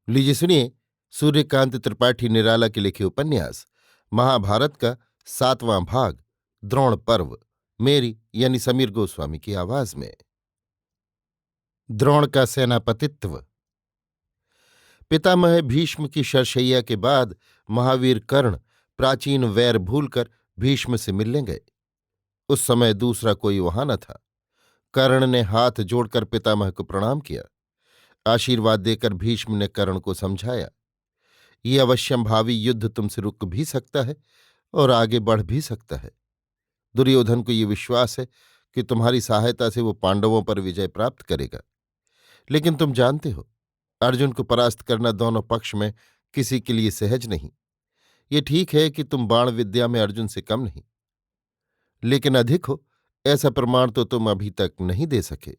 लीजिए सुनिए। सूर्यकांत त्रिपाठी निराला के लिखे उपन्यास महाभारत का 7वां भाग द्रोण पर्व, मेरी यानी समीर गोस्वामी की आवाज में। द्रोण का सेनापतित्व। पितामह भीष्म की शरशैया के बाद महावीर कर्ण प्राचीन वैर भूलकर भीष्म से मिलने गए। उस समय दूसरा कोई वहां न था। कर्ण ने हाथ जोड़कर पितामह को प्रणाम किया। आशीर्वाद देकर भीष्म ने कर्ण को समझाया, ये अवश्यंभावी युद्ध तुमसे रुक भी सकता है और आगे बढ़ भी सकता है। दुर्योधन को ये विश्वास है कि तुम्हारी सहायता से वो पांडवों पर विजय प्राप्त करेगा। लेकिन तुम जानते हो, अर्जुन को परास्त करना दोनों पक्ष में किसी के लिए सहज नहीं। ये ठीक है कि तुम बाण विद्या में अर्जुन से कम नहीं, लेकिन अधिक हो, ऐसा प्रमाण तो तुम अभी तक नहीं दे सके।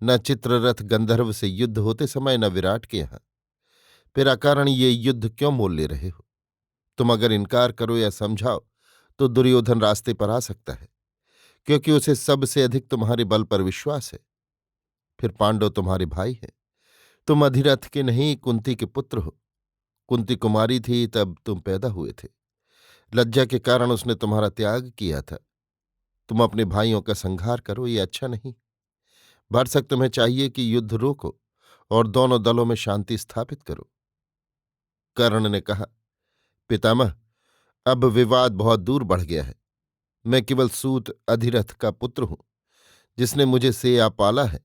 न चित्ररथ गंधर्व से युद्ध होते समय, न विराट के यहां। फिर अकारण ये युद्ध क्यों मोल ले रहे हो? तुम अगर इनकार करो या समझाओ तो दुर्योधन रास्ते पर आ सकता है, क्योंकि उसे सबसे अधिक तुम्हारे बल पर विश्वास है। फिर पांडव तुम्हारे भाई हैं। तुम अधिरथ के नहीं, कुंती के पुत्र हो। कुंती कुमारी थी तब तुम पैदा हुए थे। लज्जा के कारण उसने तुम्हारा त्याग किया था। तुम अपने भाइयों का संहार करो, ये अच्छा नहीं। भरसक तुम्हें चाहिए कि युद्ध रोको और दोनों दलों में शांति स्थापित करो। कर्ण ने कहा, पितामह, अब विवाद बहुत दूर बढ़ गया है। मैं केवल सूत अधिरथ का पुत्र हूं, जिसने मुझे सेया पाला है।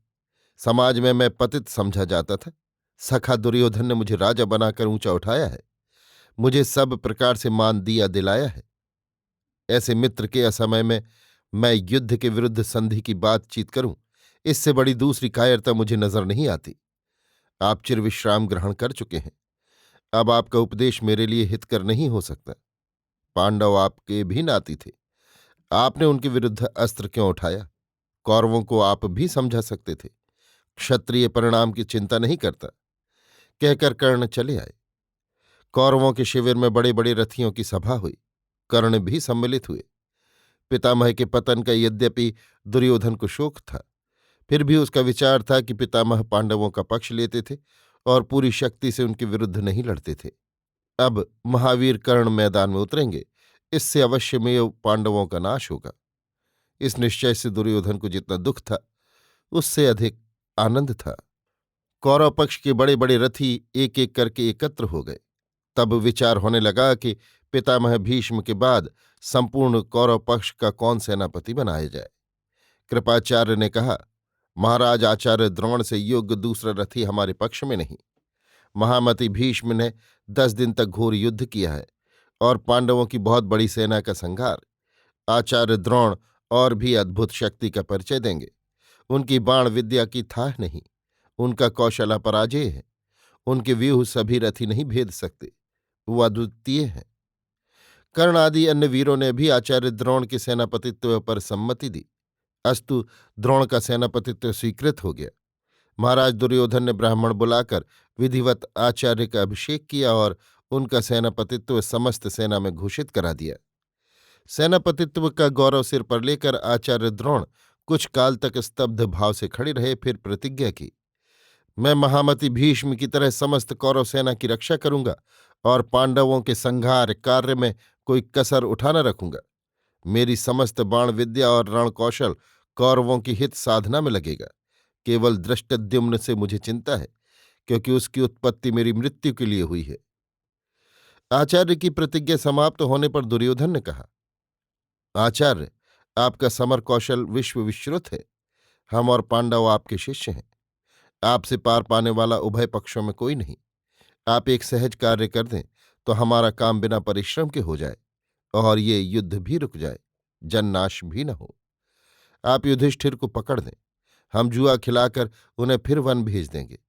समाज में मैं पतित समझा जाता था। सखा दुर्योधन ने मुझे राजा बनाकर ऊंचा उठाया है, मुझे सब प्रकार से मान दिया दिलाया है। ऐसे मित्र के असमय में मैं युद्ध के विरुद्ध संधि की बातचीत करूं, इससे बड़ी दूसरी कायरता मुझे नजर नहीं आती। आप चिरविश्राम ग्रहण कर चुके हैं। अब आपका उपदेश मेरे लिए हितकर नहीं हो सकता। पांडव आपके भी नाती थे। आपने उनके विरुद्ध अस्त्र क्यों उठाया? कौरवों को आप भी समझा सकते थे। क्षत्रिय परिणाम की चिंता नहीं करता। कहकर कर्ण चले आए। कौरवों के शिविर में बड़े बड़े रथियों की सभा हुई। कर्ण भी सम्मिलित हुए। पितामह के पतन का यद्यपि दुर्योधन को शोक था, फिर भी उसका विचार था कि पितामह पांडवों का पक्ष लेते थे और पूरी शक्ति से उनके विरुद्ध नहीं लड़ते थे। अब महावीर कर्ण मैदान में उतरेंगे, इससे अवश्यमेव पांडवों का नाश होगा। इस निश्चय से दुर्योधन को जितना दुख था, उससे अधिक आनंद था। कौरव पक्ष के बड़े बड़े रथी एक एक करके एकत्र हो गए। तब विचार होने लगा कि पितामह भीष्म के बाद संपूर्ण कौरव पक्ष का कौन सेनापति बनाया जाए। कृपाचार्य ने कहा, महाराज आचार्य द्रोण से योग्य दूसरा रथी हमारे पक्ष में नहीं। महामति भीष्म ने 10 दिन तक घोर युद्ध किया है और पांडवों की बहुत बड़ी सेना का संहार। आचार्य द्रोण और भी अद्भुत शक्ति का परिचय देंगे। उनकी बाण विद्या की थाह नहीं, उनका कौशल अपराजेय है। उनके व्यूह सभी रथी नहीं भेद सकते, वो अद्वितीय हैं। कर्ण आदि अन्य वीरों ने भी आचार्य द्रोण के सेनापतित्व पर सम्मति दी। अस्तु, द्रोण का सेनापतित्व स्वीकृत हो गया। महाराज दुर्योधन ने ब्राह्मण बुलाकर विधिवत आचार्य का अभिषेक किया और उनका सेनापतित्व समस्त सेना में घोषित करा दिया। सेनापतित्व का गौरव सिर पर लेकर आचार्य द्रोण कुछ काल तक स्तब्ध भाव से खड़े रहे, फिर प्रतिज्ञा की, मैं महामति भीष्म की तरह समस्त कौरव सेना की रक्षा करूंगा और पांडवों के संहार कार्य में कोई कसर उठा न रखूंगा। मेरी समस्त बाण विद्या और रण कौशल कौरवों की हित साधना में लगेगा। केवल धृष्टद्युम्न से मुझे चिंता है, क्योंकि उसकी उत्पत्ति मेरी मृत्यु के लिए हुई है। आचार्य की प्रतिज्ञा समाप्त होने पर दुर्योधन ने कहा, आचार्य, आपका समर कौशल विश्व विश्रुत है। हम और पांडव आपके शिष्य हैं। आपसे पार पाने वाला उभय पक्षों में कोई नहीं। आप एक सहज कार्य कर दें तो हमारा काम बिना परिश्रम के हो जाए और ये युद्ध भी रुक जाए, जननाश भी न हो। आप युधिष्ठिर को पकड़ दें, हम जुआ खिलाकर उन्हें फिर वन भेज देंगे।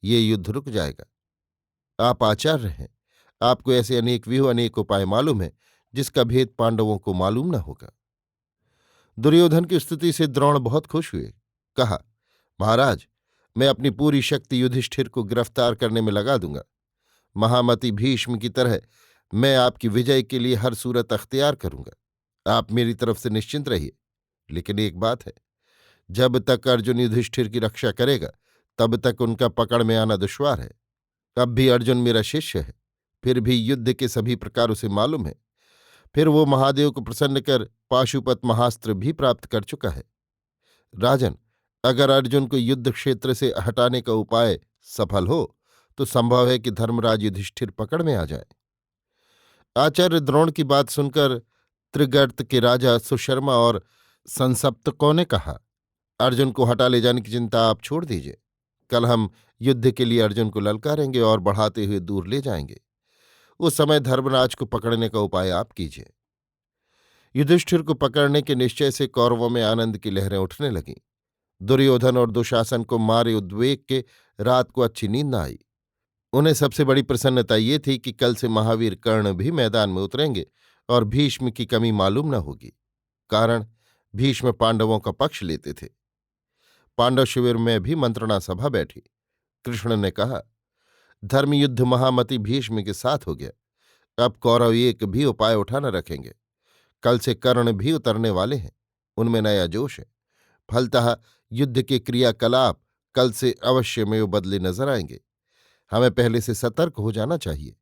ये युद्ध रुक जाएगा। आप आचार्य हैं, आपको ऐसे अनेक व्यूह अनेक उपाय मालूम है, जिसका भेद पांडवों को मालूम न होगा। दुर्योधन की स्तुति से द्रोण बहुत खुश हुए। कहा, महाराज, मैं अपनी पूरी शक्ति युधिष्ठिर को गिरफ्तार करने में लगा दूंगा। महामति भीष्म की तरह मैं आपकी विजय के लिए हर सूरत अख्तियार करूंगा। आप मेरी तरफ से निश्चिंत रहिए। लेकिन एक बात है, जब तक अर्जुन युधिष्ठिर की रक्षा करेगा, तब तक उनका पकड़ में आना दुश्वार है। अब भी अर्जुन मेरा शिष्य है, फिर भी युद्ध के सभी प्रकार उसे मालूम है। फिर वो महादेव को प्रसन्न कर पाशुपत महास्त्र भी प्राप्त कर चुका है। राजन, अगर अर्जुन को युद्ध क्षेत्र से हटाने का उपाय सफल हो तो संभव है कि धर्मराज युधिष्ठिर पकड़ में आ जाए। आचार्य द्रोण की बात सुनकर त्रिगर्त के राजा सुशर्मा और संसप्तकों ने कहा, अर्जुन को हटा ले जाने की चिंता आप छोड़ दीजिए। कल हम युद्ध के लिए अर्जुन को ललकारेंगे और बढ़ाते हुए दूर ले जाएंगे। उस समय धर्मराज को पकड़ने का उपाय आप कीजिए। युधिष्ठिर को पकड़ने के निश्चय से कौरवों में आनंद की लहरें उठने लगीं। दुर्योधन और दुशासन को मारे उद्वेग के रात को अच्छी नींद न आई। उन्हें सबसे बड़ी प्रसन्नता ये थी कि कल से महावीर कर्ण भी मैदान में उतरेंगे और भीष्म की कमी मालूम न होगी। कारण भीष्म पांडवों का पक्ष लेते थे। पांडव शिविर में भी मंत्रणा सभा बैठी। कृष्ण ने कहा, धर्मयुद्ध महामति भीष्म के साथ हो गया। अब कौरव एक भी उपाय उठा न रखेंगे। कल से कर्ण भी उतरने वाले हैं। उनमें नया जोश है। फलतः युद्ध के क्रियाकलाप कल से अवश्य में बदले नजर आएंगे। हमें पहले से सतर्क हो जाना चाहिए।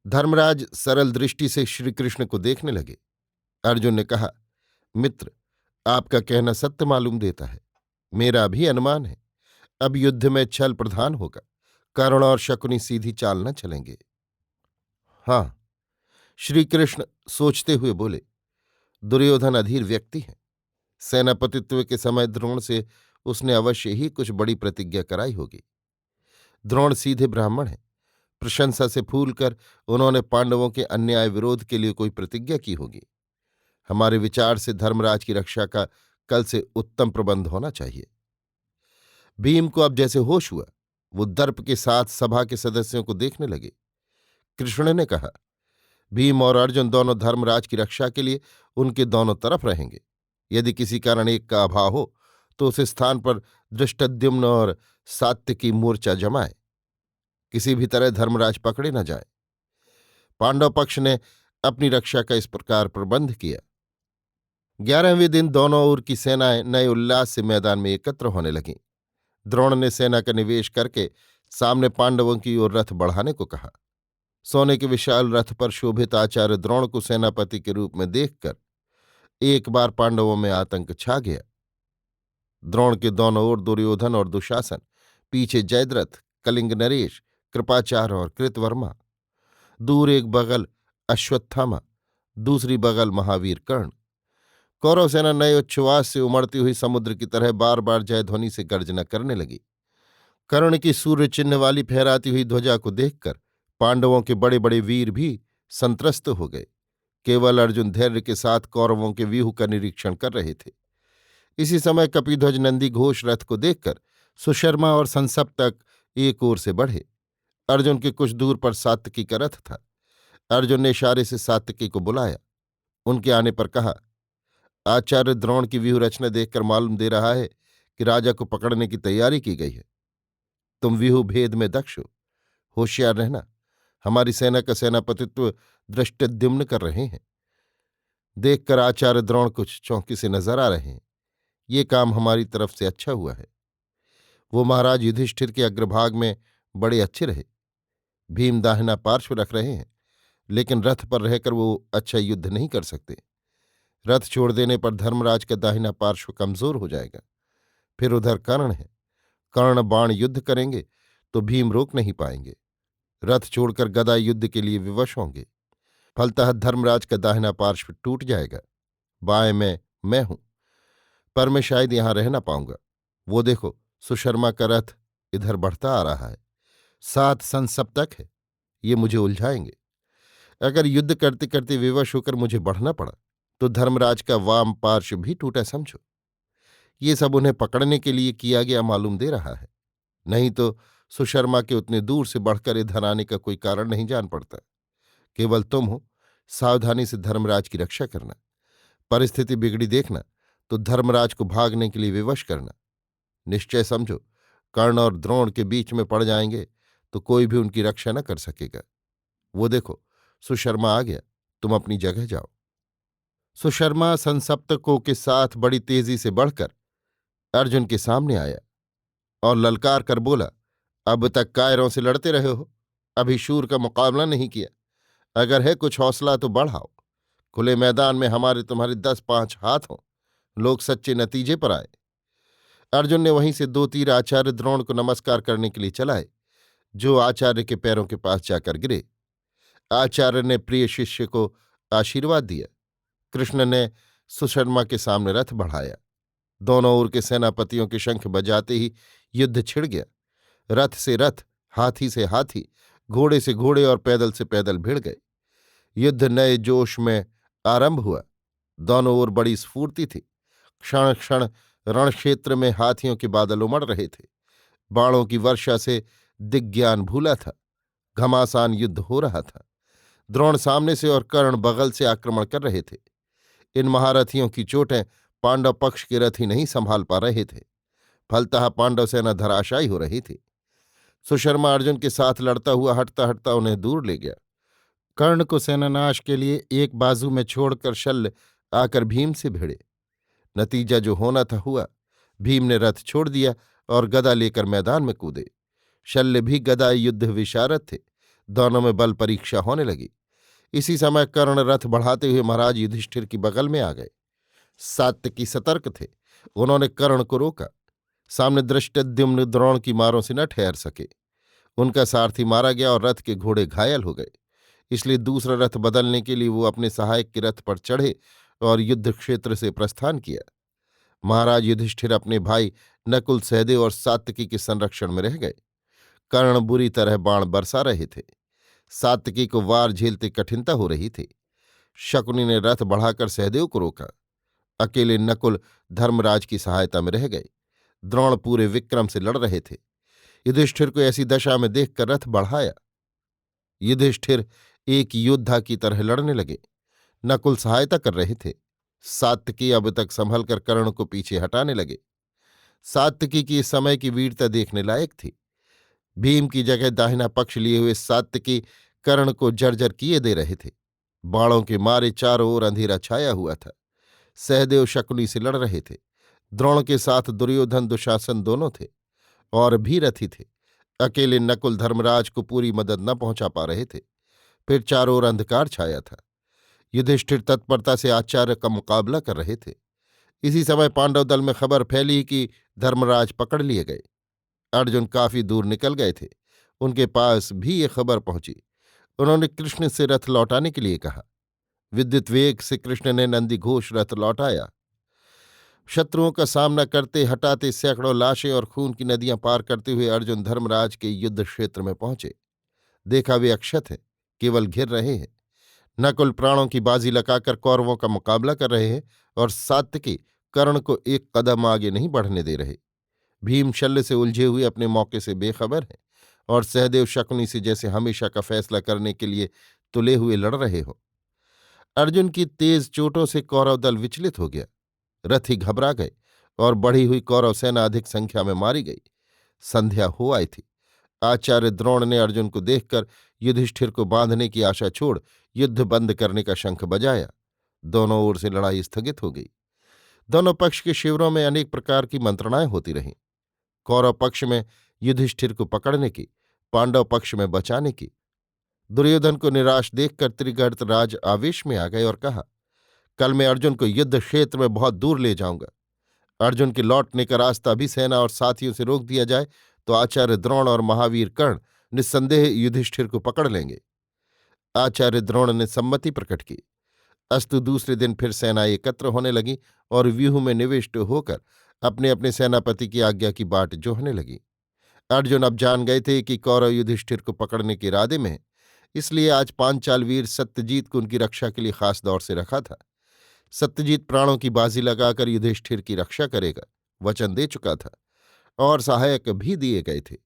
धर्मराज सरल दृष्टि से श्रीकृष्ण को देखने लगे। अर्जुन ने कहा, मित्र, आपका कहना सत्य मालूम देता है। मेरा भी अनुमान है। अब युद्ध में छल प्रधान होगा। कर्ण और शकुनी सीधी चाल न चलेंगे। हाँ, श्रीकृष्ण सोचते हुए बोले, दुर्योधन अधीर व्यक्ति है। सेनापतित्व के समय द्रोण से उसने अवश्य ही कुछ बड़ी प्रतिज्ञा कराई होगी। द्रोण सीधे ब्राह्मण हैं। प्रशंसा से फूलकर उन्होंने पांडवों के अन्याय विरोध के लिए कोई प्रतिज्ञा की होगी। हमारे विचार से धर्मराज की रक्षा का कल से उत्तम प्रबंध होना चाहिए। भीम को अब जैसे होश हुआ, वो दर्प के साथ सभा के सदस्यों को देखने लगे। कृष्ण ने कहा, भीम और अर्जुन दोनों धर्मराज की रक्षा के लिए उनके दोनों तरफ रहेंगे। यदि किसी कारण एक का अभाव हो तो उस स्थान पर धृष्टद्युम्न और सात्यकी मोर्चा जमाए। किसी भी तरह धर्मराज पकड़े न जाए। पांडव पक्ष ने अपनी रक्षा का इस प्रकार प्रबंध किया। 11वें दिन दोनों ओर की सेनाएं नए उल्लास से मैदान में एकत्र होने लगीं। द्रोण ने सेना का निवेश करके सामने पांडवों की ओर रथ बढ़ाने को कहा। सोने के विशाल रथ पर शोभित आचार्य द्रोण को सेनापति के रूप में देखकर एक बार पांडवों में आतंक छा गया। द्रोण के दोनों ओर दुर्योधन और दुशासन, पीछे जयद्रथ, कलिंग नरेश, कृपाचार्य और कृतवर्मा, दूर एक बगल अश्वत्थामा, दूसरी बगल महावीर कर्ण। कौरव सेना नए उच्छ्वास से उमड़ती हुई समुद्र की तरह बार बार जयध्वनि से गर्जना करने लगी। कर्ण की सूर्य चिन्ह वाली फहराती हुई ध्वजा को देखकर पांडवों के बड़े बड़े वीर भी संत्रस्त हो गए। केवल अर्जुन धैर्य के साथ कौरवों के व्यूह का निरीक्षण कर रहे थे। इसी समय कपिध्वज नंदी घोष रथ को देखकर सुशर्मा और संसप्तक एक ओर से बढ़े। अर्जुन के कुछ दूर पर सात्यकी का रथ था। अर्जुन ने इशारे से सात्यकी को बुलाया। उनके आने पर कहा, आचार्य द्रोण की व्यूह रचना देखकर मालूम दे रहा है कि राजा को पकड़ने की तैयारी की गई है। तुम व्यूह भेद में दक्ष हो, होशियार रहना। हमारी सेना का सेनापतित्व धृष्टद्युम्न कर रहे हैं। देखकर आचार्य द्रोण कुछ चौंकी से नजर आ रहे हैं। ये काम हमारी तरफ से अच्छा हुआ है। वो महाराज युधिष्ठिर के अग्रभाग में बड़े अच्छे रहे। भीम दाहिना पार्श्व रख रहे हैं, लेकिन रथ पर रहकर वो अच्छा युद्ध नहीं कर सकते। रथ छोड़ देने पर धर्मराज का दाहिना पार्श्व कमजोर हो जाएगा। फिर उधर कर्ण है। कर्ण बाण युद्ध करेंगे तो भीम रोक नहीं पाएंगे। रथ छोड़कर गदा युद्ध के लिए विवश होंगे। फलतः धर्मराज का दाहिना पार्श्व टूट जाएगा। बाएं में मैं हूं, पर मैं शायद यहां रह ना पाऊंगा। वो देखो, सुशर्मा का रथ इधर बढ़ता आ रहा है। 7 संसप्तक है। ये मुझे उलझाएंगे। अगर युद्ध करते करते विवश होकर मुझे बढ़ना पड़ा तो धर्मराज का वाम पार्श्व भी टूटा समझो। ये सब उन्हें पकड़ने के लिए किया गया मालूम दे रहा है। नहीं तो सुशर्मा के उतने दूर से बढ़कर इधर आने का कोई कारण नहीं जान पड़ता। केवल तुम हो, सावधानी से धर्मराज की रक्षा करना। परिस्थिति बिगड़ी देखना तो धर्मराज को भागने के लिए विवश करना। निश्चय समझो, कर्ण और द्रोण के बीच में पड़ जाएंगे तो कोई भी उनकी रक्षा न कर सकेगा। वो देखो, सुशर्मा आ गया। तुम अपनी जगह जाओ। सुशर्मा संसप्तकों के साथ बड़ी तेजी से बढ़कर अर्जुन के सामने आया और ललकार कर बोला, अब तक कायरों से लड़ते रहे हो, अभी शूर का मुकाबला नहीं किया। अगर है कुछ हौसला तो बढ़ाओ। खुले मैदान में हमारे तुम्हारे 10-5 हाथ हों, लोग सच्चे नतीजे पर आए। अर्जुन ने वहीं से 2 तीर आचार्य द्रोण को नमस्कार करने के लिए चलाए, जो आचार्य के पैरों के पास जाकर गिरे। आचार्य ने प्रिय शिष्य को आशीर्वाद दिया। कृष्ण ने सुशर्मा के सामने रथ बढ़ाया। दोनों ओर के सेनापतियों के शंख बजाते ही युद्ध छिड़ गया। रथ से रथ, हाथी से हाथी, घोड़े से घोड़े और पैदल से पैदल भिड़ गए। युद्ध नए जोश में आरंभ हुआ। दोनों ओर बड़ी स्फूर्ति थी। क्षण क्षण रणक्षेत्र में हाथियों के बादल उमड़ रहे थे। बाणों की वर्षा से दिग्ज्ञान भूला था। घमासान युद्ध हो रहा था। द्रोण सामने से और कर्ण बगल से आक्रमण कर रहे थे। इन महारथियों की चोटें पांडव पक्ष के रथी नहीं संभाल पा रहे थे। फलतः पांडव सेना धराशायी हो रही थी। सुशर्मा अर्जुन के साथ लड़ता हुआ हटता हटता उन्हें दूर ले गया। कर्ण को सेनानाश के लिए एक बाजू में छोड़कर शल्य आकर भीम से भिड़े। नतीजा जो होना था हुआ। भीम ने रथ छोड़ दिया और गदा लेकर मैदान में कूदे। शल्य भी गदा युद्ध विशारद थे। दोनों में बल परीक्षा होने लगी। इसी समय कर्ण रथ बढ़ाते हुए महाराज युधिष्ठिर की बगल में आ गए। सात्यकी सतर्क थे। उन्होंने कर्ण को रोका। सामने धृष्टद्युम्न द्रोण की मारों से न ठहर सके। उनका सारथी मारा गया और रथ के घोड़े घायल हो गए। इसलिए दूसरा रथ बदलने के लिए वो अपने सहायक के रथ पर चढ़े और युद्ध क्षेत्र से प्रस्थान किया। महाराज युधिष्ठिर अपने भाई नकुल, सहदेव और सात्यकी के संरक्षण में रह गए। कर्ण बुरी तरह बाण बरसा रहे थे। सात्यकी को वार झेलते कठिनता हो रही थी। शकुनी ने रथ बढ़ाकर सहदेव को रोका। अकेले नकुल धर्मराज की सहायता में रह गए। द्रोण पूरे विक्रम से लड़ रहे थे। युधिष्ठिर को ऐसी दशा में देखकर रथ बढ़ाया। युधिष्ठिर एक योद्धा की तरह लड़ने लगे। नकुल सहायता कर रहे थे। सात्यकी अब तक संभलकर कर्ण को पीछे हटाने लगे। सात्यकी की इस समय की वीरता देखने लायक थी। भीम की जगह दाहिना पक्ष लिए हुए सात्यकी कर्ण को जर्जर किए दे रहे थे। बाणों के मारे चारों ओर अंधेरा छाया हुआ था। सहदेव शकुनी से लड़ रहे थे। द्रोण के साथ दुर्योधन, दुशासन दोनों थे और भी रथी थे। अकेले नकुल धर्मराज को पूरी मदद न पहुंचा पा रहे थे। फिर चारों ओर अंधकार छाया था। युधिष्ठिर तत्परता से आचार्य का मुकाबला कर रहे थे। इसी समय पांडव दल में खबर फैली कि धर्मराज पकड़ लिए गए। अर्जुन काफी दूर निकल गए थे। उनके पास भी ये खबर पहुंची। उन्होंने कृष्ण से रथ लौटाने के लिए कहा। विद्युत वेग से कृष्ण ने नंदी घोष रथ लौटाया। शत्रुओं का सामना करते हटाते सैकड़ों लाशें और खून की नदियां पार करते हुए अर्जुन धर्मराज के युद्ध क्षेत्र में पहुंचे। देखा वे अक्षत हैं, केवल घिर रहे हैं। नकुल प्राणों की बाजी लगाकर कौरवों का मुकाबला कर रहे हैं और सात्यकी कर्ण को एक कदम आगे नहीं बढ़ने दे रहे। भीम शल्य से उलझे हुए अपने मौके से बेखबर हैं और सहदेव शकुनी से जैसे हमेशा का फैसला करने के लिए तुले हुए लड़ रहे हो। अर्जुन की तेज चोटों से कौरव दल विचलित हो गया। रथी घबरा गए और बढ़ी हुई कौरव सेना अधिक संख्या में मारी गई। संध्या हो आई थी। आचार्य द्रोण ने अर्जुन को देखकर युधिष्ठिर को बांधने की आशा छोड़ युद्ध बंद करने का शंख बजाया। दोनों ओर से लड़ाई स्थगित हो गई। दोनों पक्ष के शिविरों में अनेक प्रकार की मंत्रणाएं होती रहीं। कौरव पक्ष में युधिष्ठिर को पकड़ने की, पांडव पक्ष में बचाने की। दुर्योधन को निराश देखकर त्रिगर्तराज आवेश में आ गए और कहा, कल मैं अर्जुन को युद्ध क्षेत्र में बहुत दूर ले जाऊंगा। अर्जुन के लौटने का रास्ता भी सेना और साथियों से रोक दिया जाए तो आचार्य द्रोण और महावीर कर्ण निस्संदेह युधिष्ठिर को पकड़ लेंगे। आचार्य द्रोण ने सम्मति प्रकट की। अस्तु दूसरे दिन फिर सेना एकत्र होने लगी और व्यूह में निविष्ट होकर अपने अपने सेनापति की आज्ञा की बाट जोहने लगी। अर्जुन अब जान गए थे कि कौरव युधिष्ठिर को पकड़ने के इरादे में है। इसलिए आज पांचाल वीर सत्यजीत को उनकी रक्षा के लिए खास दौर से रखा था। सत्यजीत प्राणों की बाजी लगाकर युधिष्ठिर की रक्षा करेगा, वचन दे चुका था और सहायक भी दिए गए थे।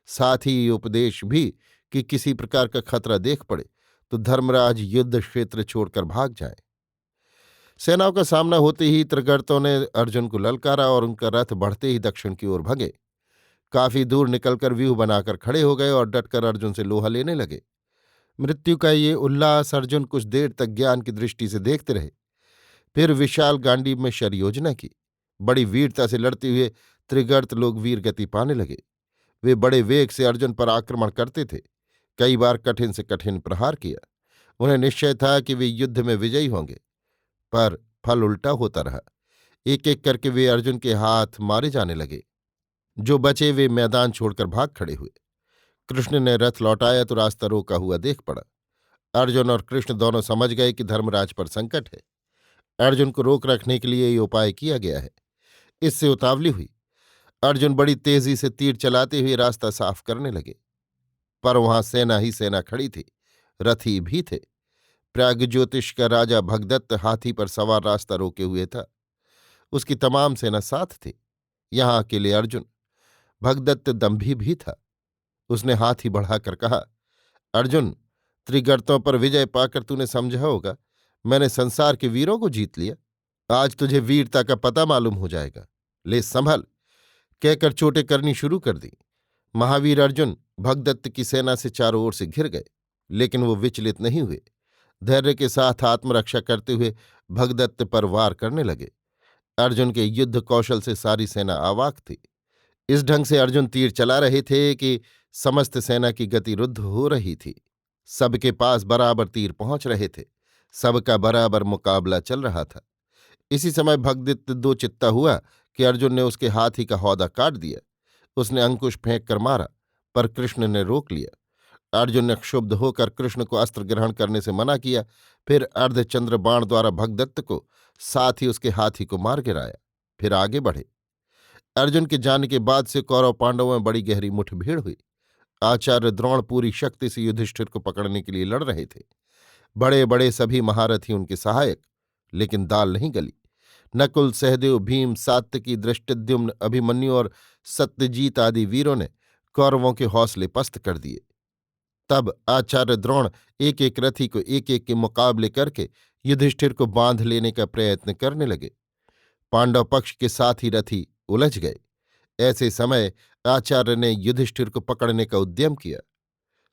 साथ ही ये उपदेश भी कि किसी प्रकार का खतरा देख पड़े तो धर्मराज युद्ध क्षेत्र छोड़कर भाग जाए। सेनाओं का सामना होते ही त्रिगर्तों ने अर्जुन को ललकारा और उनका रथ बढ़ते ही दक्षिण की ओर भगे। काफी दूर निकलकर व्यूह बनाकर खड़े हो गए और डटकर अर्जुन से लोहा लेने लगे। मृत्यु का ये उल्लास अर्जुन कुछ देर तक ज्ञान की दृष्टि से देखते रहे। फिर विशाल गांडीव में शरयोजना की। बड़ी वीरता से लड़ते हुए त्रिगर्त लोग वीर गति पाने लगे। वे बड़े वेग से अर्जुन पर आक्रमण करते थे। कई बार कठिन से कठिन प्रहार किया। उन्हें निश्चय था कि वे युद्ध में विजयी होंगे, पर फल उल्टा होता रहा। एक एक करके वे अर्जुन के हाथ मारे जाने लगे। जो बचे वे मैदान छोड़कर भाग खड़े हुए। कृष्ण ने रथ लौटाया तो रास्ता रोका हुआ देख पड़ा। अर्जुन और कृष्ण दोनों समझ गए कि धर्मराज पर संकट है। अर्जुन को रोक रखने के लिए ये उपाय किया गया है। इससे उतावली हुई। अर्जुन बड़ी तेजी से तीर चलाते हुए रास्ता साफ करने लगे, पर वहां सेना ही सेना खड़ी थी, रथी भी थे। प्रागज्योतिष का राजा भगदत्त हाथी पर सवार रास्ता रोके हुए था। उसकी तमाम सेना साथ थी। यहां अकेले अर्जुन। भगदत्त दंभी भी था। उसने हाथी बढ़ाकर कहा, अर्जुन, त्रिगर्तों पर विजय पाकर तूने समझा होगा मैंने संसार के वीरों को जीत लिया। आज तुझे वीरता का पता मालूम हो जाएगा। ले संभल, कहकर चोटें करनी शुरू कर दी। महावीर अर्जुन भगदत्त की सेना से चारों ओर से घिर गए, लेकिन वो विचलित नहीं हुए। धैर्य के साथ आत्मरक्षा करते हुए भगदत्त पर वार करने लगे। अर्जुन के युद्ध कौशल से सारी सेना अवाक थी। इस ढंग से अर्जुन तीर चला रहे थे कि समस्त सेना की गति रुद्ध हो रही थी। सबके पास बराबर तीर पहुंच रहे थे। सबका बराबर मुकाबला चल रहा था। इसी समय भगदत्त दो चित्ता हुआ कि अर्जुन ने उसके हाथी का हौदा काट दिया। उसने अंकुश फेंक कर मारा, पर कृष्ण ने रोक लिया। अर्जुन ने क्षुब्ध होकर कृष्ण को अस्त्र ग्रहण करने से मना किया। फिर अर्धचंद्र बाण द्वारा भगदत्त को साथ ही उसके हाथी को मार गिराया। फिर आगे बढ़े। अर्जुन के जाने के बाद से कौरव पांडवों में बड़ी गहरी मुठभेड़ हुई। आचार्य द्रोण पूरी शक्ति से युधिष्ठिर को पकड़ने के लिए लड़ रहे थे। बड़े बड़े सभी महारथी उनके सहायक, लेकिन दाल नहीं गली। नकुल, सहदेव, भीम, सात्यकी, धृष्टद्युम्न, अभिमन्यु और सत्यजीत आदि वीरों ने कौरवों के हौसले पस्त कर दिए। तब आचार्य द्रोण एक एक रथी को एक एक के मुकाबले करके युधिष्ठिर को बांध लेने का प्रयत्न करने लगे। पांडव पक्ष के साथ ही रथी उलझ गए। ऐसे समय आचार्य ने युधिष्ठिर को पकड़ने का उद्यम किया।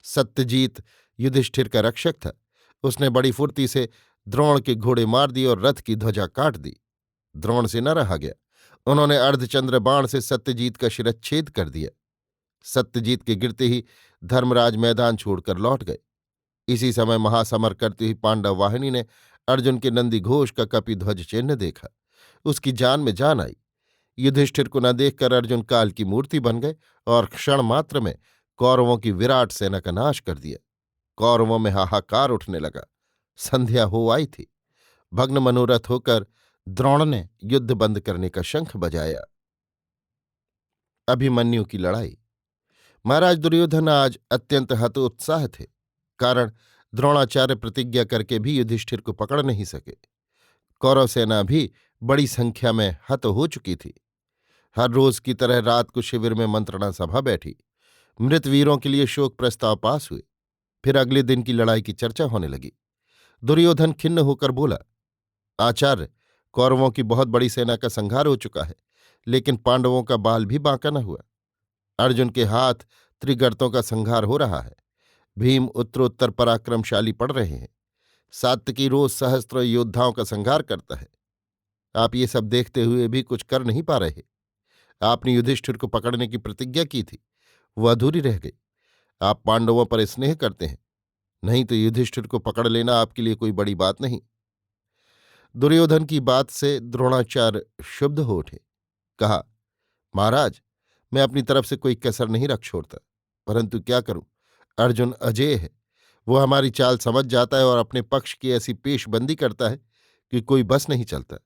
सत्यजीत युधिष्ठिर का रक्षक था। उसने बड़ी फुर्ती से द्रोण के घोड़े मार दिए और रथ की ध्वजा काट दी। द्रोण से न रहा गया। उन्होंने अर्धचंद्र बाण से सत्यजीत का शिरच्छेद कर दिया। सत्यजीत के गिरते ही धर्मराज मैदान छोड़कर लौट गए। इसी समय महासमर करती हुई पांडव वाहिनी ने अर्जुन के नंदी घोष का कपिध्वज चिन्ह देखा। उसकी जान में जान आई। युधिष्ठिर को न देखकर अर्जुन काल की मूर्ति बन गए और क्षण मात्र में कौरवों की विराट सेना का नाश कर दिया। कौरवों में हाहाकार उठने लगा। संध्या हो आई थी। भग्न मनोरथ होकर द्रोण ने युद्ध बंद करने का शंख बजाया। अभिमन्यु की लड़ाई। महाराज दुर्योधन आज अत्यंत हतोत्साह थे। कारण द्रोणाचार्य प्रतिज्ञा करके भी युधिष्ठिर को पकड़ नहीं सके। कौरव सेना भी बड़ी संख्या में हत हो चुकी थी। हर रोज की तरह रात को शिविर में मंत्रणा सभा बैठी। मृत वीरों के लिए शोक प्रस्ताव पास हुए। फिर अगले दिन की लड़ाई की चर्चा होने लगी। दुर्योधन खिन्न होकर बोला, आचार्य, कौरवों की बहुत बड़ी सेना का संहार हो चुका है, लेकिन पांडवों का बाल भी बांका न हुआ। अर्जुन के हाथ त्रिगर्तों का संहार हो रहा है। भीम उत्तरोत्तर पराक्रमशाली पड़ रहे हैं। सात्यकी रोज सहस्त्र योद्धाओं का संहार करता है। आप ये सब देखते हुए भी कुछ कर नहीं पा रहे। आपने युधिष्ठिर को पकड़ने की प्रतिज्ञा की थी, वह अधूरी रह गई। आप पांडवों पर स्नेह करते हैं, नहीं तो युधिष्ठिर को पकड़ लेना आपके लिए कोई बड़ी बात नहीं। दुर्योधन की बात से द्रोणाचार्य क्षुब्ध हो उठे। कहा, महाराज, मैं अपनी तरफ से कोई कसर नहीं रख छोड़ता, परंतु क्या करूं, अर्जुन अजेय है। वो हमारी चाल समझ जाता है और अपने पक्ष की ऐसी पेशबंदी करता है कि कोई बस नहीं चलता।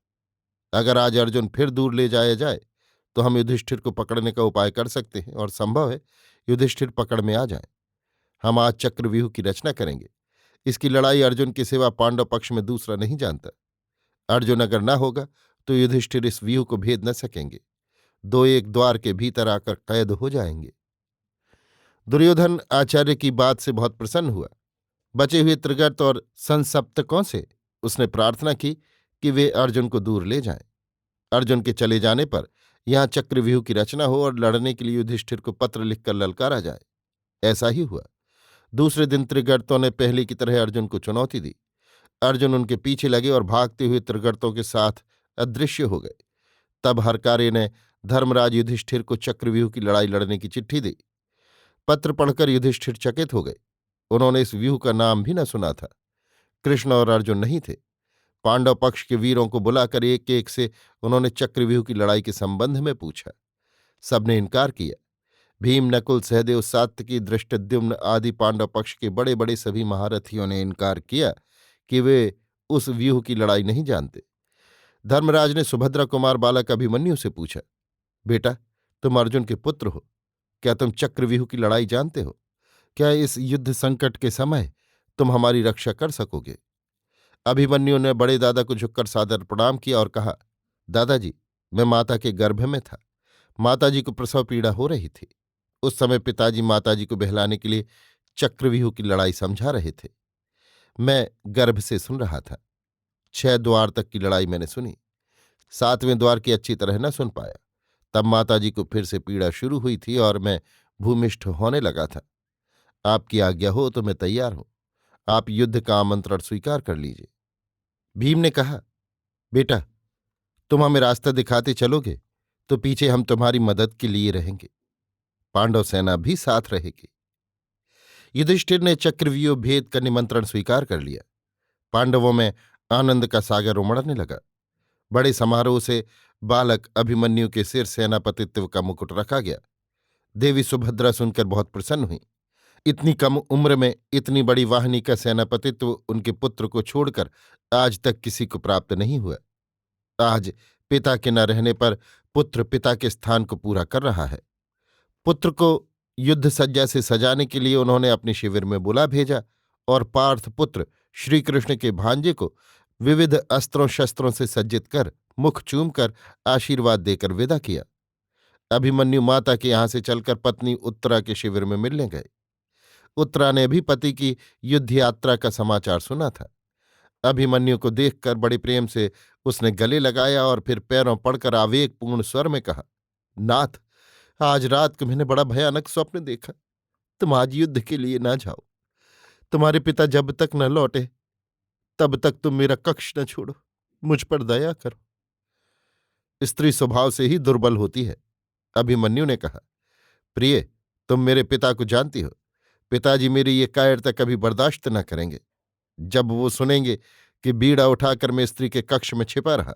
अगर आज अर्जुन फिर दूर ले जाया जाए तो हम युधिष्ठिर को पकड़ने का उपाय कर सकते हैं और संभव है युधिष्ठिर पकड़ में आ जाए। हम आज चक्रव्यूह की रचना करेंगे। इसकी लड़ाई अर्जुन के सिवा पांडव पक्ष में दूसरा नहीं जानता। अर्जुन अगर न होगा तो युधिष्ठिर इस व्यूह को भेद न सकेंगे। दो एक द्वार के भीतर आकर कैद हो जाएंगे। दुर्योधन आचार्य की बात से बहुत प्रसन्न हुआ। बचे हुए त्रिगर्त और संसप्तकों से उसने प्रार्थना की कि वे अर्जुन को दूर ले जाएं। अर्जुन के चले जाने पर यहां चक्रव्यूह की रचना हो और लड़ने के लिए युधिष्ठिर को पत्र लिखकर ललकारा जाए। ऐसा ही हुआ। दूसरे दिन त्रिगर्तों ने पहले की तरह अर्जुन को चुनौती दी। अर्जुन उनके पीछे लगे और भागते हुए त्रिगर्तों के साथ अदृश्य हो गए। तब हरकार्य ने धर्मराज युधिष्ठिर को चक्रव्यूह की लड़ाई लड़ने की चिट्ठी दी। पत्र पढ़कर युधिष्ठिर चकित हो गए। उन्होंने इस व्यूह का नाम भी न सुना था। कृष्ण और अर्जुन नहीं थे। पांडव पक्ष के वीरों को बुलाकर एक एक से उन्होंने चक्रव्यूह की लड़ाई के संबंध में पूछा। सबने इनकार किया। भीम, नकुल, सहदेव, सात्यकी, धृष्टद्युम्न आदि पांडव पक्ष के बड़े बड़े सभी महारथियों ने इनकार किया कि वे उस व्यूह की लड़ाई नहीं जानते। धर्मराज ने सुभद्रा कुमार बालक अभिमन्यु से पूछा, बेटा, तुम अर्जुन के पुत्र हो, क्या तुम चक्रव्यूह की लड़ाई जानते हो? क्या इस युद्ध संकट के समय तुम हमारी रक्षा कर सकोगे? अभिमन्यु ने बड़े दादा को झुककर सादर प्रणाम किया और कहा, दादाजी, मैं माता के गर्भ में था। माताजी को प्रसव पीड़ा हो रही थी। उस समय पिताजी माताजी को बहलाने के लिए चक्रव्यूह की लड़ाई समझा रहे थे। मैं गर्भ से सुन रहा था। 6 द्वार तक की लड़ाई मैंने सुनी। 7वें द्वार की अच्छी तरह न सुन पाया। तब माताजी को फिर से पीड़ा शुरू हुई थी और मैं भूमिष्ठ होने लगा था। आपकी आज्ञा हो तो मैं तैयार हूं। आप युद्ध का आमंत्रण स्वीकार कर लीजिए। भीम ने कहा, बेटा, तुम हमें रास्ता दिखाते चलोगे तो पीछे हम तुम्हारी मदद के लिए रहेंगे। पांडव सेना भी साथ रहेगी। युधिष्ठिर ने चक्रव्यूह भेद का निमंत्रण स्वीकार कर लिया। पांडवों में आनंद का सागर उमड़ने लगा। बड़े समारोह से बालक अभिमन्यु के सिर सेनापतित्व का मुकुट रखा गया। देवी सुभद्रा सुनकर बहुत प्रसन्न हुई। इतनी कम उम्र में इतनी बड़ी वाहिनी का सेनापतित्व उनके पुत्र को छोड़कर आज तक किसी को प्राप्त नहीं हुआ। आज पिता के न रहने पर पुत्र पिता के स्थान को पूरा कर रहा है। पुत्र को युद्ध सज्जा से सजाने के लिए उन्होंने अपने शिविर में बुला भेजा और पार्थ पुत्र श्रीकृष्ण के भांजे को विविध अस्त्रों शस्त्रों से सज्जित कर मुख चूमकर आशीर्वाद देकर विदा किया। अभिमन्यु माता के यहां से चलकर पत्नी उत्तरा के शिविर में मिलने गए। उत्तरा ने भी पति की युद्ध यात्रा का समाचार सुना था। अभिमन्यु को देखकर बड़े प्रेम से उसने गले लगाया और फिर पैरों पड़कर आवेगपूर्ण स्वर में कहा, नाथ, आज रात को मैंने बड़ा भयानक स्वप्न देखा। तुम आज युद्ध के लिए ना जाओ। तुम्हारे पिता जब तक न लौटे तब तक तुम मेरा कक्ष न छोड़ो। मुझ पर दया करो। स्त्री स्वभाव से ही दुर्बल होती है। अभिमन्यु ने कहा, प्रिय, तुम मेरे पिता को जानती हो। पिताजी मेरी ये कायरता कभी बर्दाश्त न करेंगे। जब वो सुनेंगे कि बीड़ा उठाकर मैं स्त्री के कक्ष में छिपा रहा,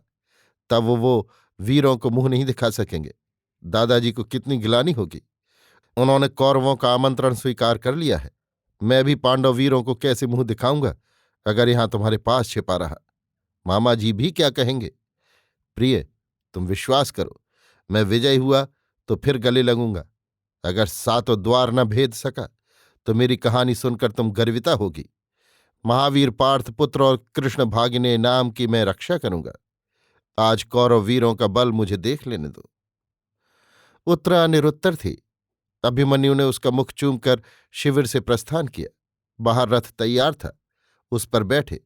तब वो वीरों को मुंह नहीं दिखा सकेंगे। दादाजी को कितनी गिलानी होगी। उन्होंने कौरवों का आमंत्रण स्वीकार कर लिया है। मैं भी पांडव वीरों को कैसे मुंह दिखाऊंगा अगर यहां तुम्हारे पास छिपा रहा? मामा जी भी क्या कहेंगे? प्रिय, तुम विश्वास करो, मैं विजयी हुआ तो फिर गले लगूंगा। अगर 7 द्वार न भेद सका तो मेरी कहानी सुनकर तुम गर्विता होगी। महावीर पार्थ पुत्र और कृष्ण भागिने नाम की मैं रक्षा करूंगा। आज कौरव वीरों का बल मुझे देख लेने दो। उत्तरा निरुत्तर थी। अभिमन्यु ने उसका मुख चूमकर शिविर से प्रस्थान किया। बाहर रथ तैयार था, उस पर बैठे।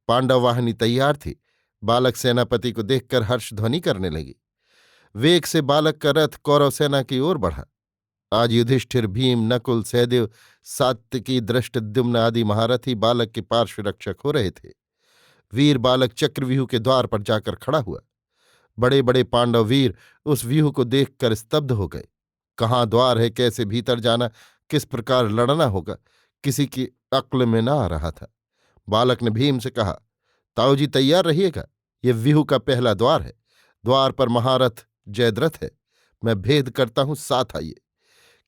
पांडव वाहिनी तैयार थी। बालक सेनापति को देखकर हर्षध्वनि करने लगी। वेग से बालक का रथ कौरव सेना की ओर बढ़ा। आज युधिष्ठिर, भीम, नकुल, सहदेव, सात्यकी, धृष्टद्युम्न आदि महारथी बालक के पार्श्व रक्षक हो रहे थे। वीर बालक चक्रव्यूह के द्वार पर जाकर खड़ा हुआ। बड़े बड़े पांडव वीर उस व्यूह को देखकर स्तब्ध हो गए। कहाँ द्वार है, कैसे भीतर जाना, किस प्रकार लड़ना होगा, किसी की अक्ल में न आ रहा था। बालक ने भीम से कहा, ताऊजी तैयार रहिएगा, ये व्यूह का पहला द्वार है। द्वार पर महारथ जयद्रथ है। मैं भेद करता हूं, साथ आइए।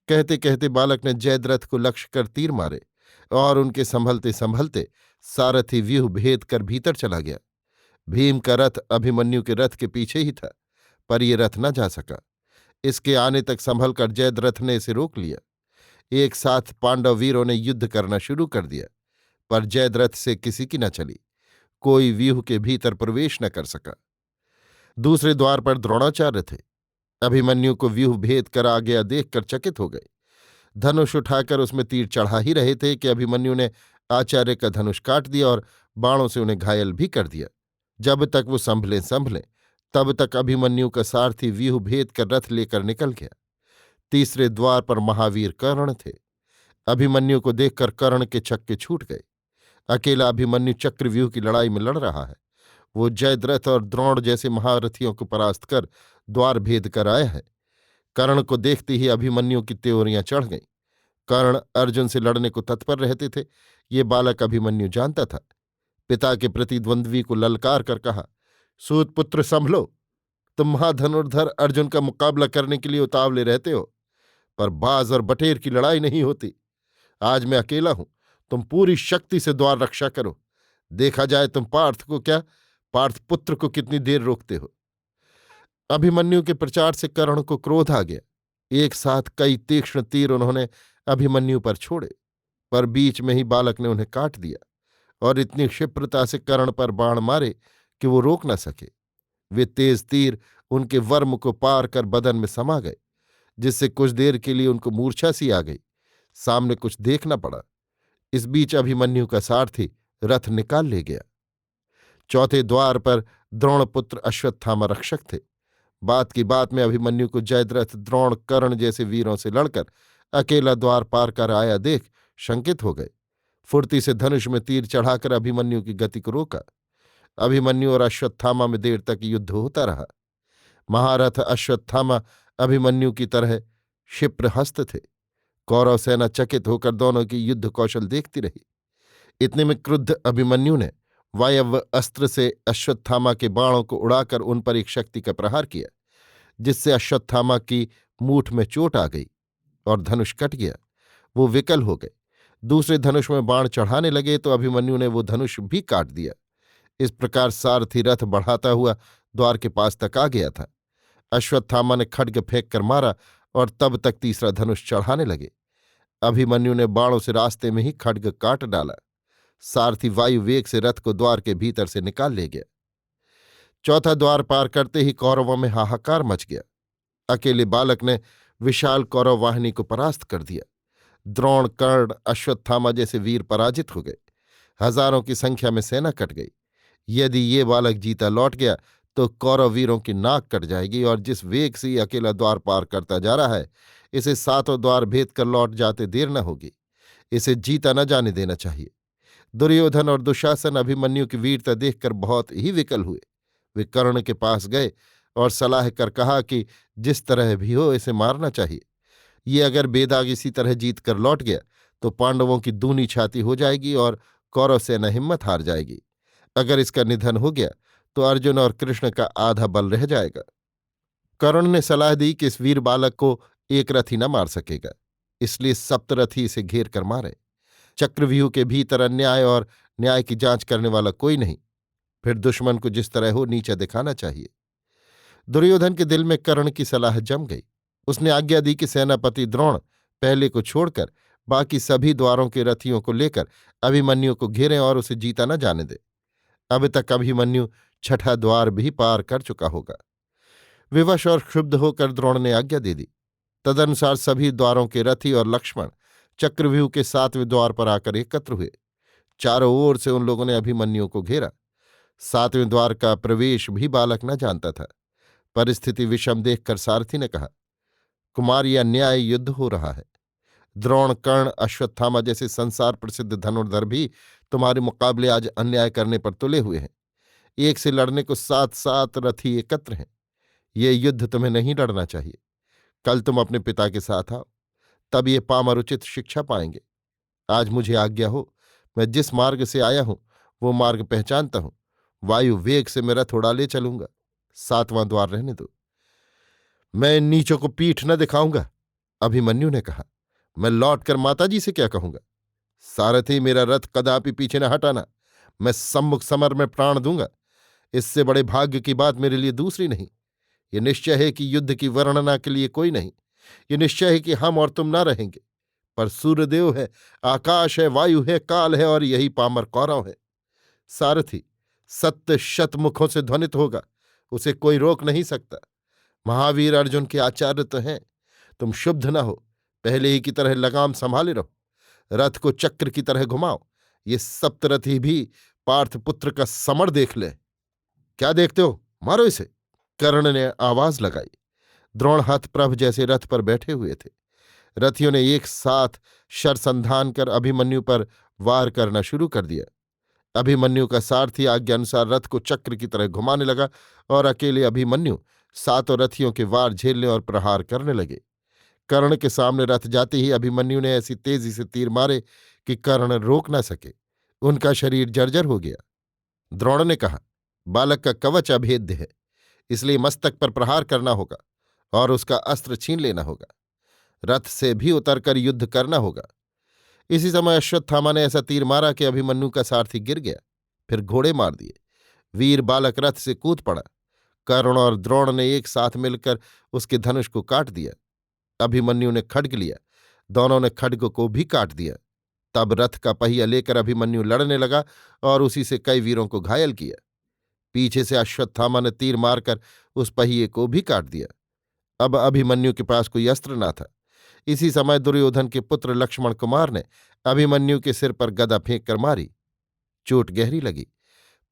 कहते कहते बालक ने जयद्रथ को लक्ष्य कर तीर मारे और उनके संभलते संभलते सारथी व्यूह भेद कर भीतर चला गया। भीम का रथ अभिमन्यु के रथ के पीछे ही था, पर ये रथ न जा सका। इसके आने तक संभल कर जयद्रथ ने इसे रोक लिया। एक साथ पांडव वीरों ने युद्ध करना शुरू कर दिया, पर जयद्रथ से किसी की न चली। कोई व्यूह के भीतर प्रवेश न कर सका। दूसरे द्वार पर द्रोणाचार्य थे। अभिमन्यु को व्यूह भेद कर आ गया देखकर चकित हो गए। धनुष उठाकर उसमें तीर चढ़ा ही रहे थे कि अभिमन्यु ने आचार्य का धनुष काट दिया और बाणों से उन्हें घायल भी कर दिया। जब तक वो संभले तब तक अभिमन्यु का सारथी व्यूह भेद कर रथ लेकर निकल गया। तीसरे द्वार पर महावीर कर्ण थे। अभिमन्यु को देखकर कर्ण के छक्के छूट गए। अकेला अभिमन्यु चक्रव्यूह की लड़ाई में लड़ रहा है। वो जयद्रथ और द्रोण जैसे महारथियों को परास्त कर द्वार भेद कर आया है। कर्ण को देखते ही अभिमन्यु की त्योरियां चढ़ गईं। कर्ण अर्जुन से लड़ने को तत्पर रहते थे, ये बालक अभिमन्यु जानता था। पिता के प्रतिद्वंद्वी को ललकार कर कहा, सूत पुत्र संभलो, तुम महाधनुर्धर अर्जुन का मुकाबला करने के लिए उतावले रहते हो, पर बाज और बटेर की लड़ाई नहीं होती। आज मैं अकेला हूं, तुम पूरी शक्ति से द्वार रक्षा करो। देखा जाए तुम पार्थ को क्या, पार्थ पुत्र को कितनी देर रोकते हो। अभिमन्यु के प्रचार से कर्ण को क्रोध आ गया। एक साथ कई तीक्ष्ण तीर उन्होंने अभिमन्यु पर छोड़े, पर बीच में ही बालक ने उन्हें काट दिया और इतनी क्षिप्रता से कर्ण पर बाण मारे कि वो रोक न सके। वे तेज तीर उनके वर्म को पार कर बदन में समा गए, जिससे कुछ देर के लिए उनको मूर्छा सी आ गई। सामने कुछ देखना पड़ा। इस बीच अभिमन्यु का सारथी रथ निकाल ले गया। चौथे द्वार पर द्रोणपुत्र अश्वत्थामा रक्षक थे। बात की बात में अभिमन्यु को जयद्रथ, द्रोण, कर्ण जैसे वीरों से लड़कर अकेला द्वार पार कर आया देख शंकित हो गए। फुर्ती से धनुष में तीर चढ़ाकर अभिमन्यु की गति को रोका। अभिमन्यु और अश्वत्थामा में देर तक युद्ध होता रहा। महारथ अश्वत्थामा अभिमन्यु की तरह क्षिप्रहस्त थे। कौरव सेना चकित होकर दोनों की युद्ध कौशल देखती रही। इतने में क्रुद्ध अभिमन्यु ने वायव्य अस्त्र से अश्वत्थामा के बाणों को उड़ाकर उन पर एक शक्ति का प्रहार किया, जिससे अश्वत्थामा की मूठ में चोट आ गई और धनुष कट गया। वो विकल हो गए। दूसरे धनुष में बाण चढ़ाने लगे तो अभिमन्यु ने वो धनुष भी काट दिया। इस प्रकार सारथी रथ बढ़ाता हुआ द्वार के पास तक आ गया था। अश्वत्थामा ने खड्ग फेंक कर मारा और तब तक तीसरा धनुष चढ़ाने लगे। अभिमन्यु ने बाणों से रास्ते में ही खड्ग काट डाला। सारथी वायु वेग से रथ को द्वार के भीतर से निकाल ले गया। चौथा द्वार पार करते ही कौरवों में हाहाकार मच गया। अकेले बालक ने विशाल कौरव वाहिनी को परास्त कर दिया। द्रोण, कर्ण, अश्वत्थामा जैसे वीर पराजित हो गए। हजारों की संख्या में सेना कट गई। यदि ये बालक जीता लौट गया तो कौरव वीरों की नाक कट जाएगी, और जिस वेग से ये अकेला द्वार पार करता जा रहा है, इसे सातों द्वार भेद कर लौट जाते देर न होगी। इसे जीता न जाने देना चाहिए। दुर्योधन और दुशासन अभिमन्यु की वीरता देखकर बहुत ही विकल हुए। वे कर्ण के पास गए और सलाह कर कहा कि जिस तरह भी हो इसे मारना चाहिए। ये अगर बेदाग इसी तरह जीत कर लौट गया तो पांडवों की दूनी छाती हो जाएगी और कौरव सेना हिम्मत हार जाएगी। अगर इसका निधन हो गया तो अर्जुन और कृष्ण का आधा बल रह जाएगा। कर्ण ने सलाह दी कि इस वीर बालक को एक रथी न मार सकेगा, इसलिए सप्तरथी इसे घेर कर मारे। चक्रव्यूह के भीतर अन्याय और न्याय की जांच करने वाला कोई नहीं। फिर दुश्मन को जिस तरह हो नीचा दिखाना चाहिए। दुर्योधन के दिल में कर्ण की सलाह जम गई। उसने आज्ञा दी कि सेनापति द्रोण पहले को छोड़कर बाकी सभी द्वारों के रथियों को लेकर अभिमन्यु को घेरें और उसे जीता न जाने दे। अब तक अभिमन्यु छठा द्वार भी पार कर चुका होगा। विवश और क्षुब्ध होकर द्रोण ने आज्ञा दे दी। तदनुसार सभी द्वारों के रथी और लक्ष्मण चक्रव्यूह के सातवें द्वार पर आकर एकत्र हुए। चारों ओर से उन लोगों ने अभिमन्यु को घेरा। सातवें द्वार का प्रवेश भी बालक न जानता था। परिस्थिति विषम देखकर सारथी ने कहा, कुमार, यह न्याय युद्ध हो रहा है। द्रोण, कर्ण, अश्वत्थामा जैसे संसार प्रसिद्ध धनुर्धर भी तुम्हारे मुकाबले आज अन्याय करने पर तुले हुए हैं। एक से लड़ने को 7-7 रथी एकत्र हैं। ये युद्ध तुम्हें नहीं लड़ना चाहिए। कल तुम अपने पिता के साथ आओ, तब ये पामर उचित शिक्षा पाएंगे। आज मुझे आज्ञा हो, मैं जिस मार्ग से आया हूं वो मार्ग पहचानता हूं। वायु वेग से मैं रथ उड़ा ले चलूंगा। 7वां द्वार रहने दो। मैं इन नीचों को पीठ न दिखाऊंगा। अभिमन्यु ने कहा, मैं लौटकर माताजी से क्या कहूंगा। सारथी, मेरा रथ कदापि पीछे न हटाना। मैं सम्मुख समर में प्राण दूंगा। इससे बड़े भाग्य की बात मेरे लिए दूसरी नहीं। ये निश्चय है कि युद्ध की वर्णना के लिए कोई नहीं। ये निश्चय है कि हम और तुम ना रहेंगे, पर सूर्यदेव है, आकाश है, वायु है, काल है और यही पामर कौरव है। सारथी, सत्य शतमुखों से ध्वनित होगा, उसे कोई रोक नहीं सकता। महावीर अर्जुन के आचार्य तो हैं। तुम शुद्ध न हो, पहले ही की तरह लगाम संभाले रहो। रथ को चक्र की तरह घुमाओ। ये सप्तरथी भी पार्थ पुत्र का समर देख ले। क्या देखते हो, मारो इसे। कर्ण ने आवाज लगाई। द्रोण हथप्रभ जैसे रथ पर बैठे हुए थे। रथियों ने एक साथ शरसंधान कर अभिमन्यु पर वार करना शुरू कर दिया। अभिमन्यु का सारथी आज्ञा अनुसार रथ को चक्र की तरह घुमाने लगा और अकेले अभिमन्यु सातों रथियों के वार झेलने और प्रहार करने लगे। कर्ण के सामने रथ जाते ही अभिमन्यु ने ऐसी तेजी से तीर मारे कि कर्ण रोक न सके। उनका शरीर जर्जर हो गया। द्रोण ने कहा, बालक का कवच अभेद्य है, इसलिए मस्तक पर प्रहार करना होगा और उसका अस्त्र छीन लेना होगा। रथ से भी उतरकर युद्ध करना होगा। इसी समय अश्वत्थामा ने ऐसा तीर मारा कि अभिमन्यु का सारथी गिर गया। फिर घोड़े मार दिए। वीर बालक रथ से कूद पड़ा। कर्ण और द्रोण ने एक साथ मिलकर उसके धनुष को काट दिया। अभिमन्यु ने खड्ग लिया। दोनों ने खड्ग को भी काट दिया। तब रथ का पहिया लेकर अभिमन्यु लड़ने लगा और उसी से कई वीरों को घायल किया। पीछे से अश्वत्थामा ने तीर मारकर उस पहिए को भी काट दिया। अब अभिमन्यु के पास कोई अस्त्र न था। इसी समय दुर्योधन के पुत्र लक्ष्मण कुमार ने अभिमन्यु के सिर पर गदा फेंक कर मारी। चोट गहरी लगी,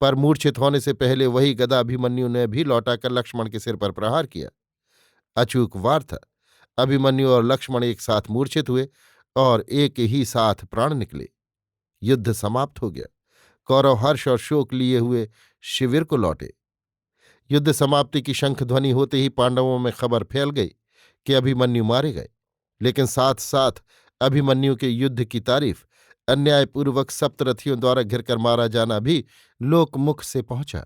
पर मूर्छित होने से पहले वही गदा अभिमन्यु ने भी लौटाकर लक्ष्मण के सिर पर प्रहार किया। अचूक वार था। अभिमन्यु और लक्ष्मण एक साथ मूर्छित हुए और एक ही साथ प्राण निकले। युद्ध समाप्त हो गया। कौरव हर्ष और शोक लिए हुए शिविर को लौटे। युद्ध समाप्ति की शंख ध्वनि होते ही पांडवों में खबर फैल गई कि अभिमन्यु मारे गए। लेकिन साथ साथ अभिमन्यु के युद्ध की तारीफ अन्यायपूर्वक सप्तरथियों द्वारा घिरकर मारा जाना भी लोकमुख से पहुंचा।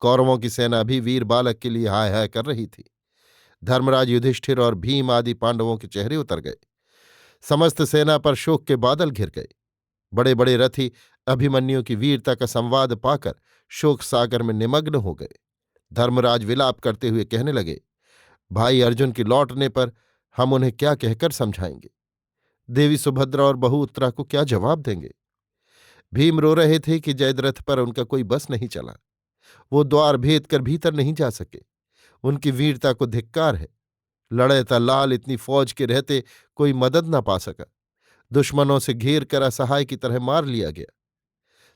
कौरवों की सेना भी वीर बालक के लिए हाय हाय कर रही थी। धर्मराज युधिष्ठिर और भीम आदि पांडवों के चेहरे उतर गए। समस्त सेना पर शोक के बादल घिर गए। बड़े बड़े रथी अभिमन्यु की वीरता का संवाद पाकर शोक सागर में निमग्न हो गए। धर्मराज विलाप करते हुए कहने लगे, भाई अर्जुन के लौटने पर हम उन्हें क्या कहकर समझाएंगे? देवी सुभद्रा और बहू उत्तरा को क्या जवाब देंगे? भीम रो रहे थे कि जयद्रथ पर उनका कोई बस नहीं चला। वो द्वार भेद कर भीतर नहीं जा सके। उनकी वीरता को धिक्कार है। लड़ैता लाल इतनी फौज के रहते कोई मदद न पा सका। दुश्मनों से घेर कर असहाय की तरह मार लिया गया।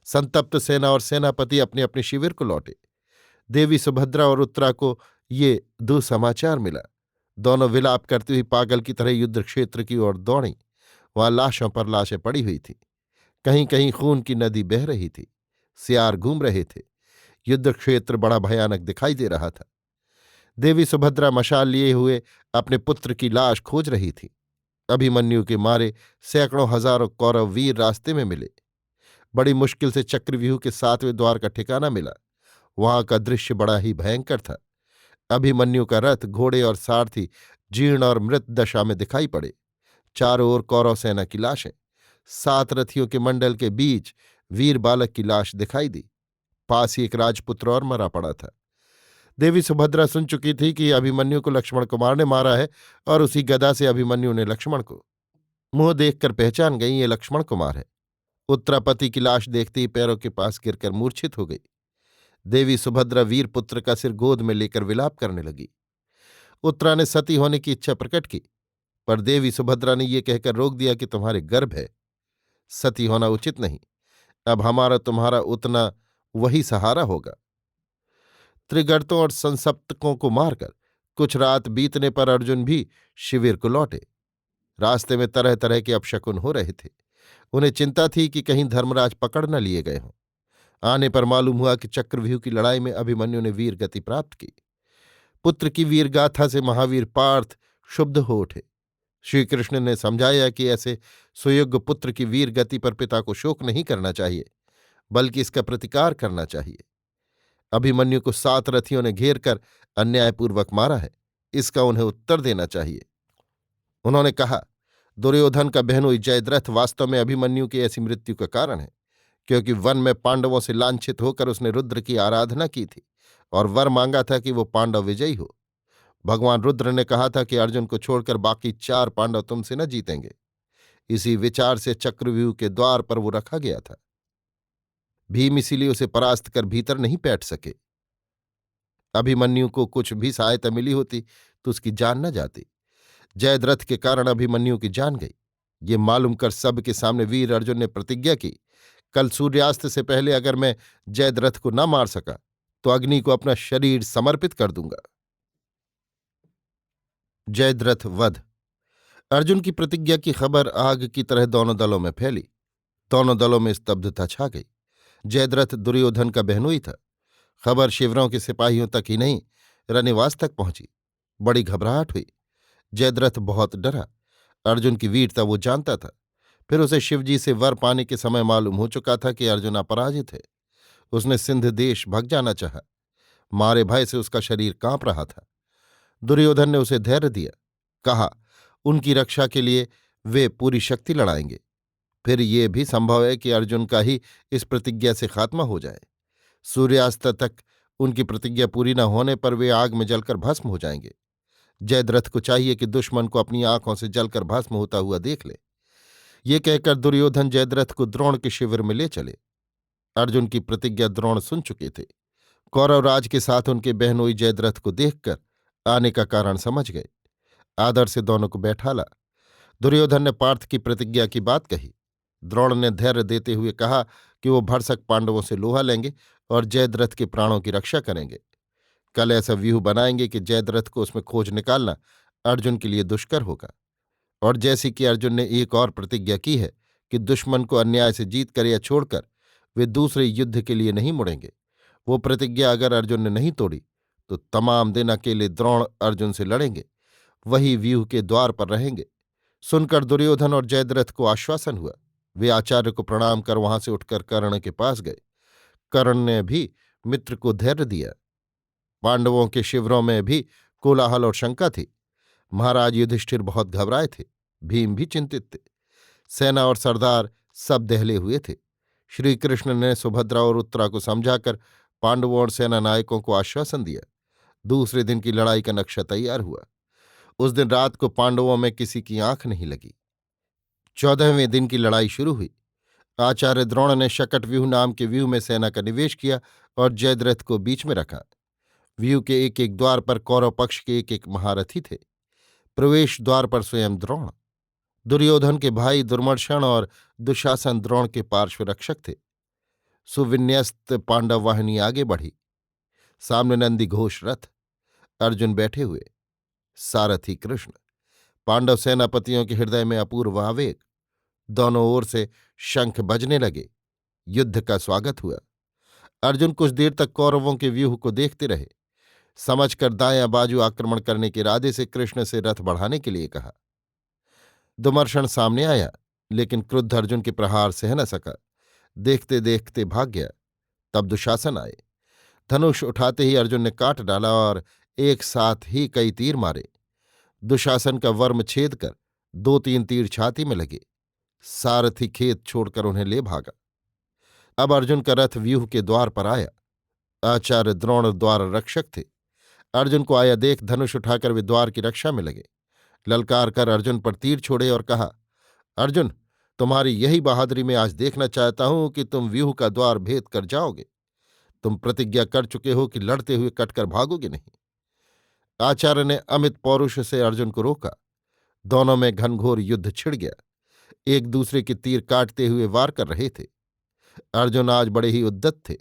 संतप्त सेना और सेनापति अपने अपने शिविर को लौटे। देवी सुभद्रा और उत्तरा को ये दुसमाचार मिला। दोनों विलाप करती हुई पागल की तरह युद्ध क्षेत्र की ओर दौड़ी। वहां लाशों पर लाशें पड़ी हुई थी। कहीं कहीं खून की नदी बह रही थी। सियार घूम रहे थे। युद्ध क्षेत्र बड़ा भयानक दिखाई दे रहा था। देवी सुभद्रा मशाल लिए हुए अपने पुत्र की लाश खोज रही थी। अभिमन्यु के मारे सैकड़ों हजारों कौरव वीर रास्ते में मिले। बड़ी मुश्किल से चक्रव्यूह के 7वें द्वार का ठिकाना मिला। वहां का दृश्य बड़ा ही भयंकर था। अभिमन्यु का रथ, घोड़े और सारथी जीर्ण और मृत दशा में दिखाई पड़े। चारों ओर कौरव सेना की लाशें। 7 रथियों के मंडल के बीच वीर बालक की लाश दिखाई दी। पास ही एक राजपुत्र और मरा पड़ा था। देवी सुभद्रा सुन चुकी थी कि अभिमन्यु को लक्ष्मण कुमार ने मारा है और उसी गदा से अभिमन्यु ने लक्ष्मण को। मुंह देखकर पहचान गई, ये लक्ष्मण कुमार है। उत्तरापति की लाश देखते ही पैरों के पास गिरकर मूर्छित हो गई। देवी सुभद्रा वीर पुत्र का सिर गोद में लेकर विलाप करने लगी। उत्तरा ने सती होने की इच्छा प्रकट की, पर देवी सुभद्रा ने ये कहकर रोक दिया कि तुम्हारे गर्भ है, सती होना उचित नहीं। अब हमारा तुम्हारा उतना वही सहारा होगा। त्रिगर्तों और संसप्तकों को मारकर कुछ रात बीतने पर अर्जुन भी शिविर को लौटे। रास्ते में तरह तरह के अपशकुन हो रहे थे। उन्हें चिंता थी कि कहीं धर्मराज पकड़ न लिए गए हों। आने पर मालूम हुआ कि चक्रव्यूह की लड़ाई में अभिमन्यु ने वीर गति प्राप्त की। पुत्र की वीर गाथा से महावीर पार्थ क्षुब्ध हो उठे। श्रीकृष्ण ने समझाया कि ऐसे सुयोग्य पुत्र की वीर गति पर पिता को शोक नहीं करना चाहिए, बल्कि इसका प्रतिकार करना चाहिए। अभिमन्यु को 7 रथियों ने घेर कर अन्यायपूर्वक मारा है, इसका उन्हें उत्तर देना चाहिए। उन्होंने कहा, दुर्योधन का बहनोई जयद्रथ वास्तव में अभिमन्यु की ऐसी मृत्यु का कारण है, क्योंकि वन में पांडवों से लांछित होकर उसने रुद्र की आराधना की थी और वर मांगा था कि वो पांडव विजयी हो। भगवान रुद्र ने कहा था कि अर्जुन को छोड़कर बाकी 4 पांडव तुमसे न जीतेंगे। इसी विचार से चक्रव्यूह के द्वार पर वो रखा गया था। भीम इसीलिए उसे परास्त कर भीतर नहीं बैठ सके। अभिमन्यु को कुछ भी सहायता मिली होती तो उसकी जान न जाती। जयद्रथ के कारण अभिमन्यु की जान गई। ये मालूम कर सबके सामने वीर अर्जुन ने प्रतिज्ञा की, कल सूर्यास्त से पहले अगर मैं जयद्रथ को न मार सका तो अग्नि को अपना शरीर समर्पित कर दूंगा। जयद्रथ वध। अर्जुन की प्रतिज्ञा की खबर आग की तरह दोनों दलों में फैली। दोनों दलों में स्तब्धता छा गई। जयद्रथ दुर्योधन का बहनोई था। खबर शिविरों के सिपाहियों तक ही नहीं, रनिवास तक पहुंची। बड़ी घबराहट हुई। जयद्रथ बहुत डरा। अर्जुन की वीरता वो जानता था। फिर उसे शिवजी से वर पाने के समय मालूम हो चुका था कि अर्जुन अपराजित है। उसने सिंध देश भग जाना चाहा। मारे भय से उसका शरीर कांप रहा था। दुर्योधन ने उसे धैर्य दिया। कहा, उनकी रक्षा के लिए वे पूरी शक्ति लड़ाएंगे। फिर ये भी संभव है कि अर्जुन का ही इस प्रतिज्ञा से खात्मा हो जाए। सूर्यास्त तक उनकी प्रतिज्ञा पूरी न होने पर वे आग में जलकर भस्म हो जाएंगे। जयद्रथ को चाहिए कि दुश्मन को अपनी आंखों से जलकर भस्म होता हुआ देख ले। ये कहकर दुर्योधन जयद्रथ को द्रोण के शिविर में ले चले। अर्जुन की प्रतिज्ञा द्रोण सुन चुके थे। कौरवराज के साथ उनके बहनोई जयद्रथ को देखकर आने का कारण समझ गए। आदर से दोनों को बैठाला। दुर्योधन ने पार्थ की प्रतिज्ञा की बात कही। द्रोण ने धैर्य देते हुए कहा कि वो भरसक पांडवों से लोहा लेंगे और जयद्रथ के प्राणों की रक्षा करेंगे। कल ऐसा व्यूह बनाएंगे कि जयद्रथ को उसमें खोज निकालना अर्जुन के लिए दुष्कर होगा। और जैसी कि अर्जुन ने एक और प्रतिज्ञा की है कि दुश्मन को अन्याय से जीत कर या छोड़कर वे दूसरे युद्ध के लिए नहीं मुड़ेंगे, वो प्रतिज्ञा अगर अर्जुन ने नहीं तोड़ी तो तमाम दिन अकेले द्रोण अर्जुन से लड़ेंगे, वही व्यूह के द्वार पर रहेंगे। सुनकर दुर्योधन और जयद्रथ को आश्वासन हुआ। वे आचार्य को प्रणाम कर वहां से उठकर कर्ण के पास गए। कर्ण ने भी मित्र को धैर्य दिया। पांडवों के शिविरों में भी कोलाहल और शंका थी। महाराज युधिष्ठिर बहुत घबराए थे। भीम भी चिंतित थे। सेना और सरदार सब दहले हुए थे। श्री कृष्ण ने सुभद्रा और उत्तरा को समझाकर पांडवों और सेना नायकों को आश्वासन दिया। दूसरे दिन की लड़ाई का नक्शा तैयार हुआ। उस दिन रात को पांडवों में किसी की आंख नहीं लगी। 14वें दिन की लड़ाई शुरू हुई। आचार्य द्रोण ने शकट व्यूह नाम के व्यूह में सेना का निवेश किया और जयद्रथ को बीच में रखा। व्यूह के एक एक द्वार पर कौरव पक्ष के एक एक महारथी थे। प्रवेश द्वार पर स्वयं द्रोण, दुर्योधन के भाई दुर्मर्शन और दुशासन द्रोण के पार्श्व रक्षक थे। सुविन्यस्त पांडव वाहिनी आगे बढ़ी। सामने नंदी घोष रथ, अर्जुन बैठे हुए, सारथी कृष्ण। पांडव सेनापतियों के हृदय में अपूर्व आवेग। दोनों ओर से शंख बजने लगे। युद्ध का स्वागत हुआ। अर्जुन कुछ देर तक कौरवों के व्यूह को देखते रहे। समझकर दायां बाजू आक्रमण करने के इरादे से कृष्ण से रथ बढ़ाने के लिए कहा। दुमर्शन सामने आया, लेकिन क्रुद्ध अर्जुन के प्रहार सह न सका। देखते देखते भाग गया। तब दुशासन आए। धनुष उठाते ही अर्जुन ने काट डाला और एक साथ ही कई तीर मारे। दुशासन का वर्म छेद कर 2-3 तीर छाती में लगे। सारथी खेत छोड़कर उन्हें ले भागा। अब अर्जुन का रथ व्यूह के द्वार पर आया। आचार्य द्रोण द्वार रक्षक थे। अर्जुन को आया देख धनुष उठाकर वे द्वार की रक्षा में लगे। ललकार कर अर्जुन पर तीर छोड़े और कहा, अर्जुन, तुम्हारी यही बहादुरी में आज देखना चाहता हूं कि तुम व्यूह का द्वार भेद कर जाओगे। तुम प्रतिज्ञा कर चुके हो कि लड़ते हुए कटकर भागोगे नहीं। आचार्य ने अमित पौरुष से अर्जुन को रोका। दोनों में घनघोर युद्ध छिड़ गया। एक दूसरे के तीर काटते हुए वार कर रहे थे। अर्जुन आज बड़े ही उद्यत थे,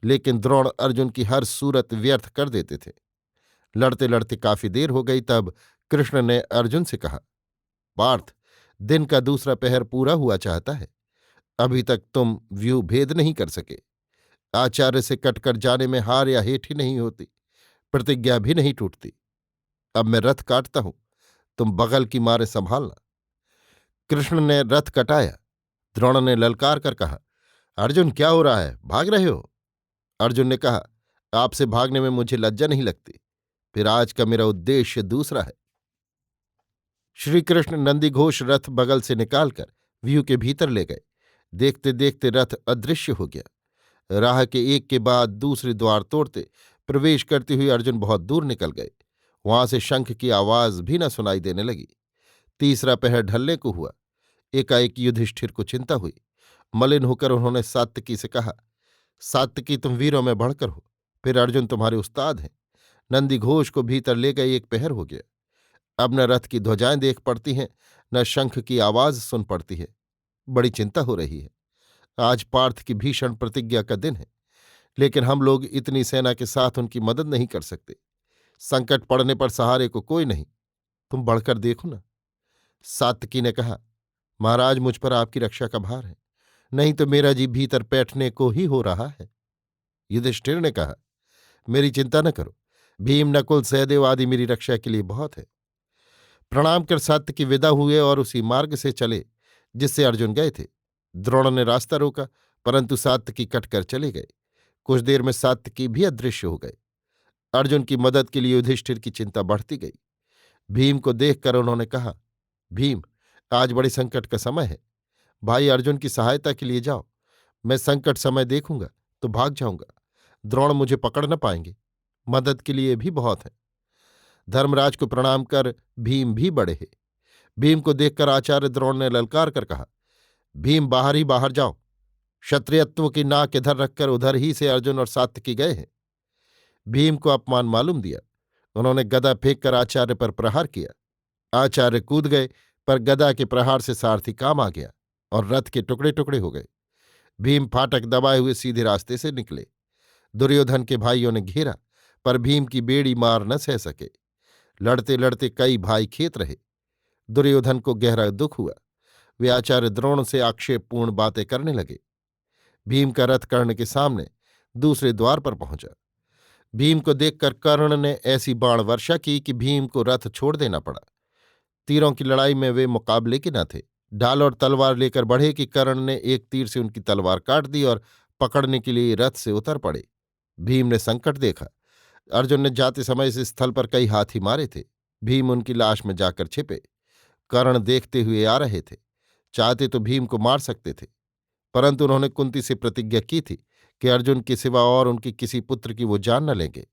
लेकिन द्रोण अर्जुन की हर सूरत व्यर्थ कर देते थे। लड़ते लड़ते काफी देर हो गई। तब कृष्ण ने अर्जुन से कहा, पार्थ, दिन का दूसरा पहर पूरा हुआ चाहता है। अभी तक तुम व्यूह भेद नहीं कर सके। आचार्य से कटकर जाने में हार या हेठी नहीं होती, प्रतिज्ञा भी नहीं टूटती। अब मैं रथ काटता हूं, तुम बगल की मारे संभालना। कृष्ण ने रथ कटाया। द्रोण ने ललकार कर कहा, अर्जुन, क्या हो रहा है, भाग रहे हो? अर्जुन ने कहा, आपसे भागने में मुझे लज्जा नहीं लगती। फिर आज का मेरा उद्देश्य दूसरा है। श्री कृष्ण नंदीघोष रथ बगल से निकालकर व्यूह के भीतर ले गए। देखते देखते रथ अदृश्य हो गया। राह के एक के बाद दूसरे द्वार तोड़ते प्रवेश करते हुए अर्जुन बहुत दूर निकल गए। वहां से शंख की आवाज भी न सुनाई देने लगी। तीसरा पहर ढलने को हुआ। एकाएक युधिष्ठिर को चिंता हुई। मलिन होकर उन्होंने सात्विकी से कहा, सात्विकी, तुम वीरों में बढ़कर हो, फिर अर्जुन तुम्हारे उस्ताद हैं। नंदीघोष को भीतर ले गए। एक पहर हो गया। अब न रथ की ध्वजाएं देख पड़ती हैं, न शंख की आवाज सुन पड़ती है। बड़ी चिंता हो रही है। आज पार्थ की भीषण प्रतिज्ञा का दिन है, लेकिन हम लोग इतनी सेना के साथ उनकी मदद नहीं कर सकते। संकट पड़ने पर सहारे को कोई नहीं, तुम बढ़कर देखो ना। सात्विकी ने कहा, महाराज, मुझ पर आपकी रक्षा का भार है, नहीं तो मेरा जी भीतर बैठने को ही हो रहा है। युधिष्ठिर ने कहा, मेरी चिंता न करो, भीम, नकुल, सहदेव आदि मेरी रक्षा के लिए बहुत है। प्रणाम कर सात्विकी विदा हुए और उसी मार्ग से चले जिससे अर्जुन गए थे। द्रोण ने रास्ता रोका, परंतु सात्विकी कटकर चले गए। कुछ देर में सात्विकी भी अदृश्य हो गए। अर्जुन की मदद के लिए युधिष्ठिर की चिंता बढ़ती गई। भीम को देखकर उन्होंने कहा, भीम, आज बड़े संकट का समय है। भाई अर्जुन की सहायता के लिए जाओ। मैं संकट समय देखूंगा तो भाग जाऊंगा। द्रोण मुझे पकड़ न पाएंगे। मदद के लिए भी बहुत है। धर्मराज को प्रणाम कर भीम भी बढ़े हैं। भीम को देखकर आचार्य द्रोण ने ललकार कर कहा, भीम, बाहर ही बाहर जाओ। क्षत्रियत्व की नाक इधर रखकर उधर ही से अर्जुन और सात्विकी गए हैं। भीम को अपमान मालूम दिया। उन्होंने गदा फेंक कर आचार्य पर प्रहार किया। आचार्य कूद गए, पर गदा के प्रहार से सारथी काम आ गया और रथ के टुकड़े टुकड़े हो गए। भीम फाटक दबाए हुए सीधे रास्ते से निकले। दुर्योधन के भाइयों ने घेरा, पर भीम की बेड़ी मार न सह सके। लड़ते लड़ते कई भाई खेत रहे। दुर्योधन को गहरा दुख हुआ। वे आचार्य द्रोण से आक्षेपपूर्ण बातें करने लगे। भीम का रथ कर्ण के सामने दूसरे द्वार पर पहुंचा। भीम को देखकर कर्ण ने ऐसी बाण वर्षा की कि भीम को रथ छोड़ देना पड़ा। तीरों की लड़ाई में वे मुकाबले के न थे। ढाल और तलवार लेकर बढ़े कि कर्ण ने एक तीर से उनकी तलवार काट दी और पकड़ने के लिए रथ से उतर पड़े। भीम ने संकट देखा। अर्जुन ने जाते समय इस स्थल पर कई हाथी मारे थे। भीम उनकी लाश में जाकर छिपे। कर्ण देखते हुए आ रहे थे। चाहते तो भीम को मार सकते थे, परंतु उन्होंने कुंती से प्रतिज्ञा की थी कि अर्जुन के सिवा और उनके किसी पुत्र की वो जान न लेंगे।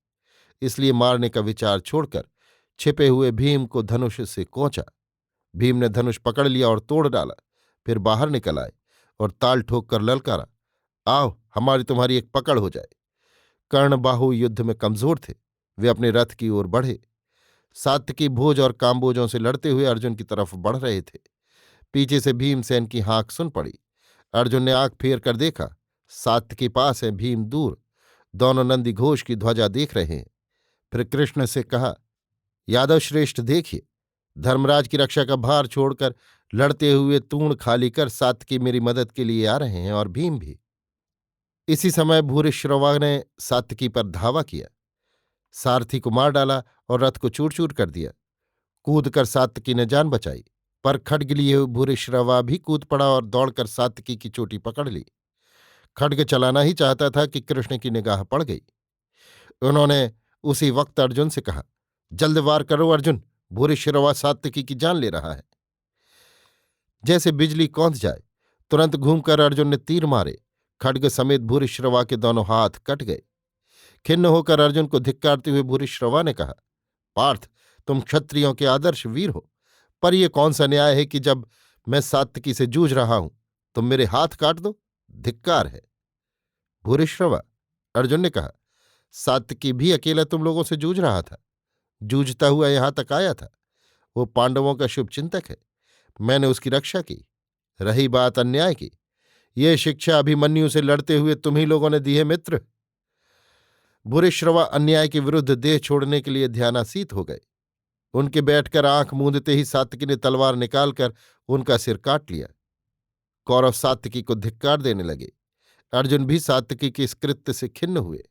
इसलिए मारने का विचार छोड़कर छिपे हुए भीम को धनुष से कोंचा। भीम ने धनुष पकड़ लिया और तोड़ डाला। फिर बाहर निकल आए और ताल ठोक कर ललकारा, आओ, हमारी तुम्हारी एक पकड़ हो जाए। कर्ण बाहु युद्ध में कमजोर थे। वे अपने रथ की ओर बढ़े। सात्विकी भोज और काम्बोजों से लड़ते हुए अर्जुन की तरफ बढ़ रहे थे। पीछे से भीमसेन की हाँक सुन पड़ी। अर्जुन ने आंख फेर कर देखा, सात्विकी पास है, भीम दूर। दोनों नंदी घोष की ध्वजा देख रहे हैं। फिर कृष्ण से कहा, यादव श्रेष्ठ, देखिए, धर्मराज की रक्षा का भार छोड़कर लड़ते हुए तूण खाली कर सात्विकी मेरी मदद के लिए आ रहे हैं, और भीम भी। इसी समय भूरिश्रवा ने सात्विकी पर धावा किया। सारथी को मार डाला और रथ को चूर चूर कर दिया। कूदकर सात्विकी ने जान बचाई, पर खड्ग लिए हुए भूरिश्रवा भी कूद पड़ा और दौड़कर सात्विकी की चोटी पकड़ ली। खड्ग चलाना ही चाहता था कि कृष्ण की निगाह पड़ गई। उन्होंने उसी वक्त अर्जुन से कहा, जल्द वार करो अर्जुन, भूरिश्रवा सात्विकी की जान ले रहा है। जैसे बिजली कौंध जाए, तुरंत घूमकर अर्जुन ने तीर मारे। खड्ग समेत भूरिश्रवा के दोनों हाथ कट गए। खिन्न होकर अर्जुन को धिक्कारते हुए भूरिश्रवा ने कहा, पार्थ, तुम क्षत्रियों के आदर्श वीर हो, पर यह कौन सा न्याय है कि जब मैं सात्विकी से जूझ रहा हूं तुम मेरे हाथ काट दो? धिक्कार है। भूरिश्रवा, अर्जुन ने कहा, सात्विकी भी अकेला तुम लोगों से जूझ रहा था, जूझता हुआ यहां तक आया था। वो पांडवों का शुभचिंतक है, मैंने उसकी रक्षा की। रही बात अन्याय की, ये शिक्षा अभिमन्यु से लड़ते हुए तुम्ही लोगों ने दी है मित्र। भूरिश्रवा अन्याय के विरुद्ध देह छोड़ने के लिए ध्यानासीत हो गए। उनके बैठकर आंख मूंदते ही सात्विकी ने तलवार निकालकर उनका सिर काट लिया। कौरव सात्विकी को धिक्कार देने लगे। अर्जुन भी सात्विकी के इस कृत्य से खिन्न हुए।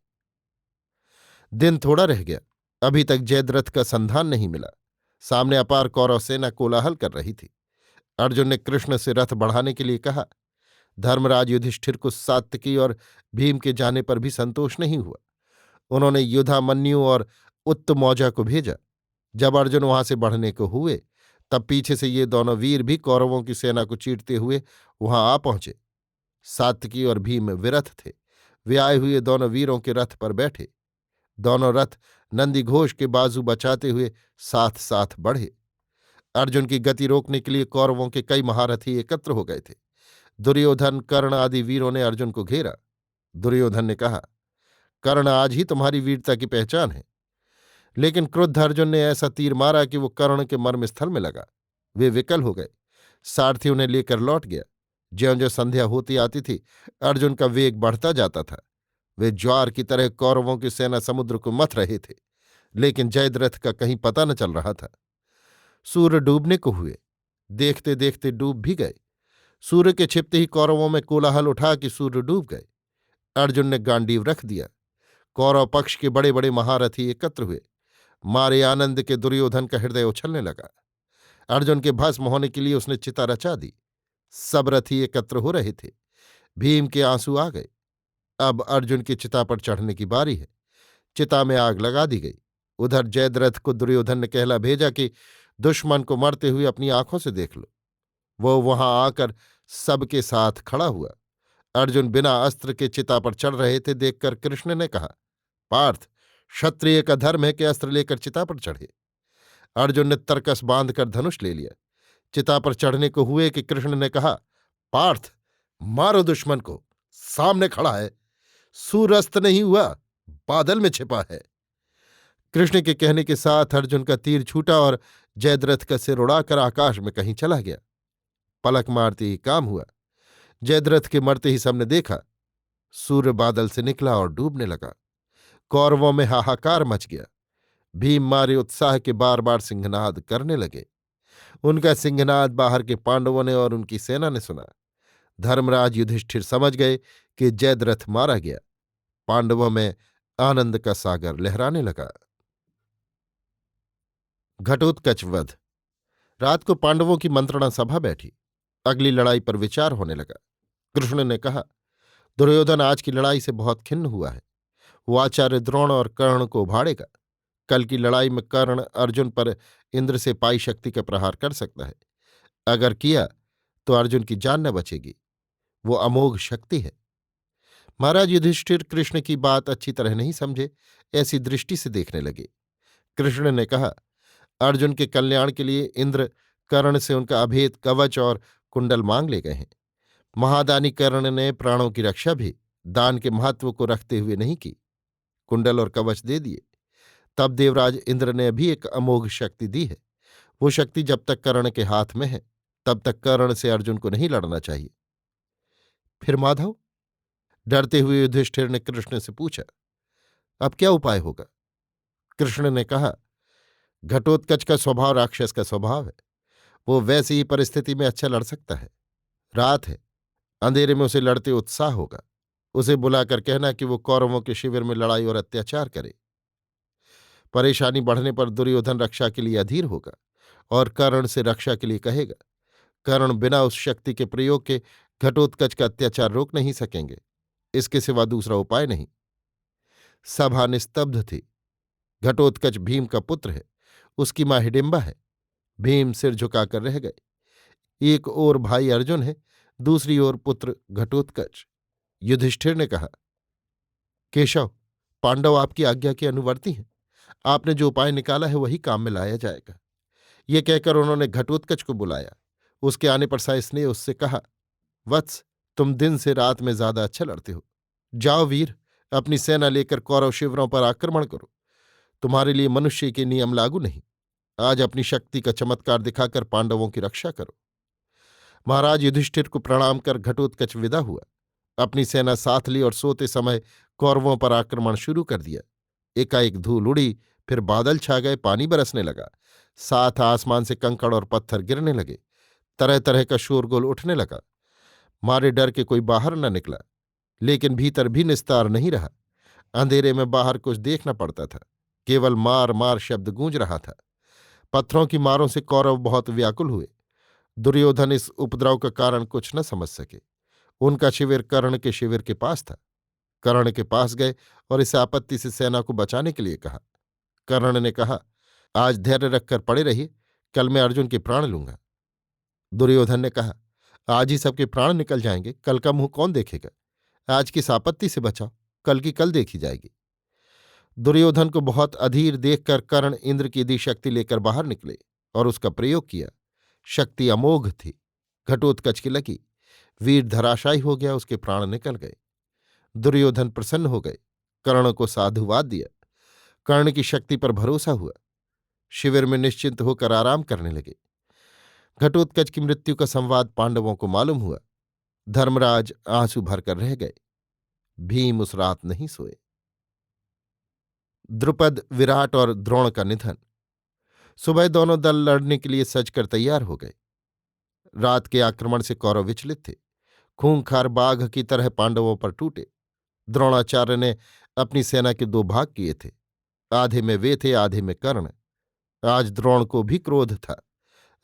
दिन थोड़ा रह गया। अभी तक जयद्रथ का संधान नहीं मिला। सामने अपार कौरव सेना कोलाहल कर रही थी। अर्जुन ने कृष्ण से रथ बढ़ाने के लिए कहा। धर्मराज युधिष्ठिर को सात्विकी और भीम के जाने पर भी संतोष नहीं हुआ। उन्होंने युधामन्यु और उत्तमौजा को भेजा। जब अर्जुन वहां से बढ़ने को हुए, तब पीछे से ये दोनों वीर भी कौरवों की सेना को चीरते हुए वहां आ पहुंचे। सात्विकी और भीम विरथ थे। वे आए हुए दोनों वीरों के रथ पर बैठे। दोनों रथ नंदी घोष के बाजू बचाते हुए साथ साथ बढ़े। अर्जुन की गति रोकने के लिए कौरवों के कई महारथी एकत्र हो गए थे। दुर्योधन, कर्ण आदि वीरों ने अर्जुन को घेरा। दुर्योधन ने कहा, कर्ण, आज ही तुम्हारी वीरता की पहचान है। लेकिन क्रुद्ध अर्जुन ने ऐसा तीर मारा कि वो कर्ण के मर्मस्थल में लगा। वे विकल हो गए। सारथी उन्हें लेकर लौट गया। ज्यों ज्यों संध्या होती आती थी, अर्जुन का वेग बढ़ता जाता था। वे ज्वार की तरह कौरवों की सेना समुद्र को मथ रहे थे, लेकिन जयद्रथ का कहीं पता न चल रहा था। सूर्य डूबने को हुए। देखते देखते डूब भी गए। सूर्य के छिपते ही कौरवों में कोलाहल उठा कि सूर्य डूब गए। अर्जुन ने गांडीव रख दिया। कौरव पक्ष के बड़े बड़े महारथी एकत्र हुए। मारे आनंद के दुर्योधन का हृदय उछलने लगा। अर्जुन के भस्म होने के लिए उसने चिता रचा दी। सब रथी एकत्र हो रहे थे। भीम के आंसू आ गए। अब अर्जुन की चिता पर चढ़ने की बारी है। चिता में आग लगा दी गई। उधर जयद्रथ को दुर्योधन ने कहला भेजा कि दुश्मन को मरते हुए अपनी आंखों से देख लो। वो वहां आकर सबके साथ खड़ा हुआ। अर्जुन बिना अस्त्र के चिता पर चढ़ रहे थे देखकर कृष्ण ने कहा, पार्थ, क्षत्रिय का धर्म है कि अस्त्र लेकर चिता पर चढ़े। अर्जुन ने तरकस बांधकर धनुष ले लिया। चिता पर चढ़ने को हुए कि कृष्ण ने कहा, पार्थ, मारो दुश्मन को, सामने खड़ा है, सूर्यास्त नहीं हुआ, बादल में छिपा है। कृष्ण के कहने के साथ अर्जुन का तीर छूटा और जयद्रथ का सिर उड़ाकर आकाश में कहीं चला गया। पलक मारते ही काम हुआ। जयद्रथ के मरते ही सबने देखा, सूर्य बादल से निकला और डूबने लगा। कौरवों में हाहाकार मच गया। भीम मारे उत्साह के बार बार सिंहनाद करने लगे। उनका सिंहनाद बाहर के पांडवों ने और उनकी सेना ने सुना। धर्मराज युधिष्ठिर समझ गए कि जयद्रथ मारा गया। पांडवों में आनंद का सागर लहराने लगा। घटोत्कच वध। रात को पांडवों की मंत्रणा सभा बैठी। अगली लड़ाई पर विचार होने लगा। कृष्ण ने कहा, दुर्योधन आज की लड़ाई से बहुत खिन्न हुआ है। वो आचार्य द्रोण और कर्ण को उभाड़ेगा। कल की लड़ाई में कर्ण अर्जुन पर इंद्र से पाई शक्ति का प्रहार कर सकता है। अगर किया तो अर्जुन की जान न बचेगी। वो अमोघ शक्ति है। महाराज युधिष्ठिर कृष्ण की बात अच्छी तरह नहीं समझे, ऐसी दृष्टि से देखने लगे। कृष्ण ने कहा, अर्जुन के कल्याण के लिए इंद्र कर्ण से उनका अभेद कवच और कुंडल मांग ले गए हैं। महादानी कर्ण ने प्राणों की रक्षा भी दान के महत्व को रखते हुए नहीं की। कुंडल और कवच दे दिए। तब देवराज इंद्र ने भी एक अमोघ शक्ति दी है। वो शक्ति जब तक कर्ण के हाथ में है तब तक कर्ण से अर्जुन को नहीं लड़ना चाहिए। फिर माधव? डरते हुए युधिष्ठिर ने कृष्ण से पूछा, अब क्या उपाय होगा? कृष्ण ने कहा, घटोत्कच का स्वभाव राक्षस का स्वभाव है। वो वैसी ही परिस्थिति में अच्छा लड़ सकता है। रात है, अंधेरे में उसे लड़ते उत्साह होगा। उसे बुलाकर कहना कि वो कौरवों के शिविर में लड़ाई और अत्याचार करे। परेशानी बढ़ने पर दुर्योधन रक्षा के लिए अधीर होगा और कर्ण से रक्षा के लिए कहेगा। कर्ण बिना उस शक्ति के प्रयोग के घटोत्कच का अत्याचार रोक नहीं सकेंगे। इसके सिवा दूसरा उपाय नहीं। सभा निस्तब्ध थी। घटोत्कच भीम का पुत्र है। उसकी मां हिडिंबा है। भीम सिर झुकाकर रह गए। एक ओर भाई अर्जुन है, दूसरी ओर पुत्र घटोत्कच। युधिष्ठिर ने कहा, केशव, पांडव आपकी आज्ञा के अनुवर्ती हैं। आपने जो उपाय निकाला है वही काम में लाया जाएगा। ये कहकर उन्होंने घटोत्कच को बुलाया। उसके आने पर सस्नेह उससे कहा, वत्स, तुम दिन से रात में ज्यादा अच्छा लड़ते हो। जाओ वीर, अपनी सेना लेकर कौरव शिविरों पर आक्रमण करो। तुम्हारे लिए मनुष्य के नियम लागू नहीं। आज अपनी शक्ति का चमत्कार दिखाकर पांडवों की रक्षा करो। महाराज युधिष्ठिर को प्रणाम कर घटोत्कच विदा हुआ। अपनी सेना साथ ली और सोते समय कौरवों पर आक्रमण शुरू कर दिया। एकाएक धूल उड़ी, फिर बादल छा गए, पानी बरसने लगा। साथ आसमान से कंकड़ और पत्थर गिरने लगे। तरह तरह का शोरगुल उठने लगा। मारे डर के कोई बाहर न निकला, लेकिन भीतर भी निस्तार नहीं रहा। अंधेरे में बाहर कुछ देखना पड़ता था। केवल मार मार शब्द गूंज रहा था। पत्थरों की मारों से कौरव बहुत व्याकुल हुए। दुर्योधन इस उपद्रव का कारण कुछ न समझ सके। उनका शिविर कर्ण के शिविर के पास था। कर्ण के पास गए और इस आपत्ति से सेना को बचाने के लिए कहा। कर्ण ने कहा, आज धैर्य रखकर पड़े रहिए, कल मैं अर्जुन के प्राण लूंगा। दुर्योधन ने कहा, आज ही सबके प्राण निकल जाएंगे, कल का मुंह कौन देखेगा? आज किस आपत्ति से बचाओ, कल की कल देखी जाएगी। दुर्योधन को बहुत अधीर देखकर कर्ण इंद्र की दी शक्ति लेकर बाहर निकले और उसका प्रयोग किया। शक्ति अमोघ थी। घटोत्कच की लगी। वीर धराशायी हो गया, उसके प्राण निकल गए। दुर्योधन प्रसन्न हो गए। कर्ण को साधुवाद दिया। कर्ण की शक्ति पर भरोसा हुआ। शिविर में निश्चिंत होकर आराम करने लगे। घटोत्कच की मृत्यु का संवाद पांडवों को मालूम हुआ। धर्मराज आंसू भरकर रह गए। भीम उस रात नहीं सोए। द्रुपद, विराट और द्रोण का निधन। सुबह दोनों दल लड़ने के लिए सजकर तैयार हो गए। रात के आक्रमण से कौरव विचलित थे। खूंखार बाघ की तरह पांडवों पर टूटे। द्रोणाचार्य ने अपनी सेना के दो भाग किए थे। आधे में वे थे, आधे में कर्ण। आज द्रोण को भी क्रोध था।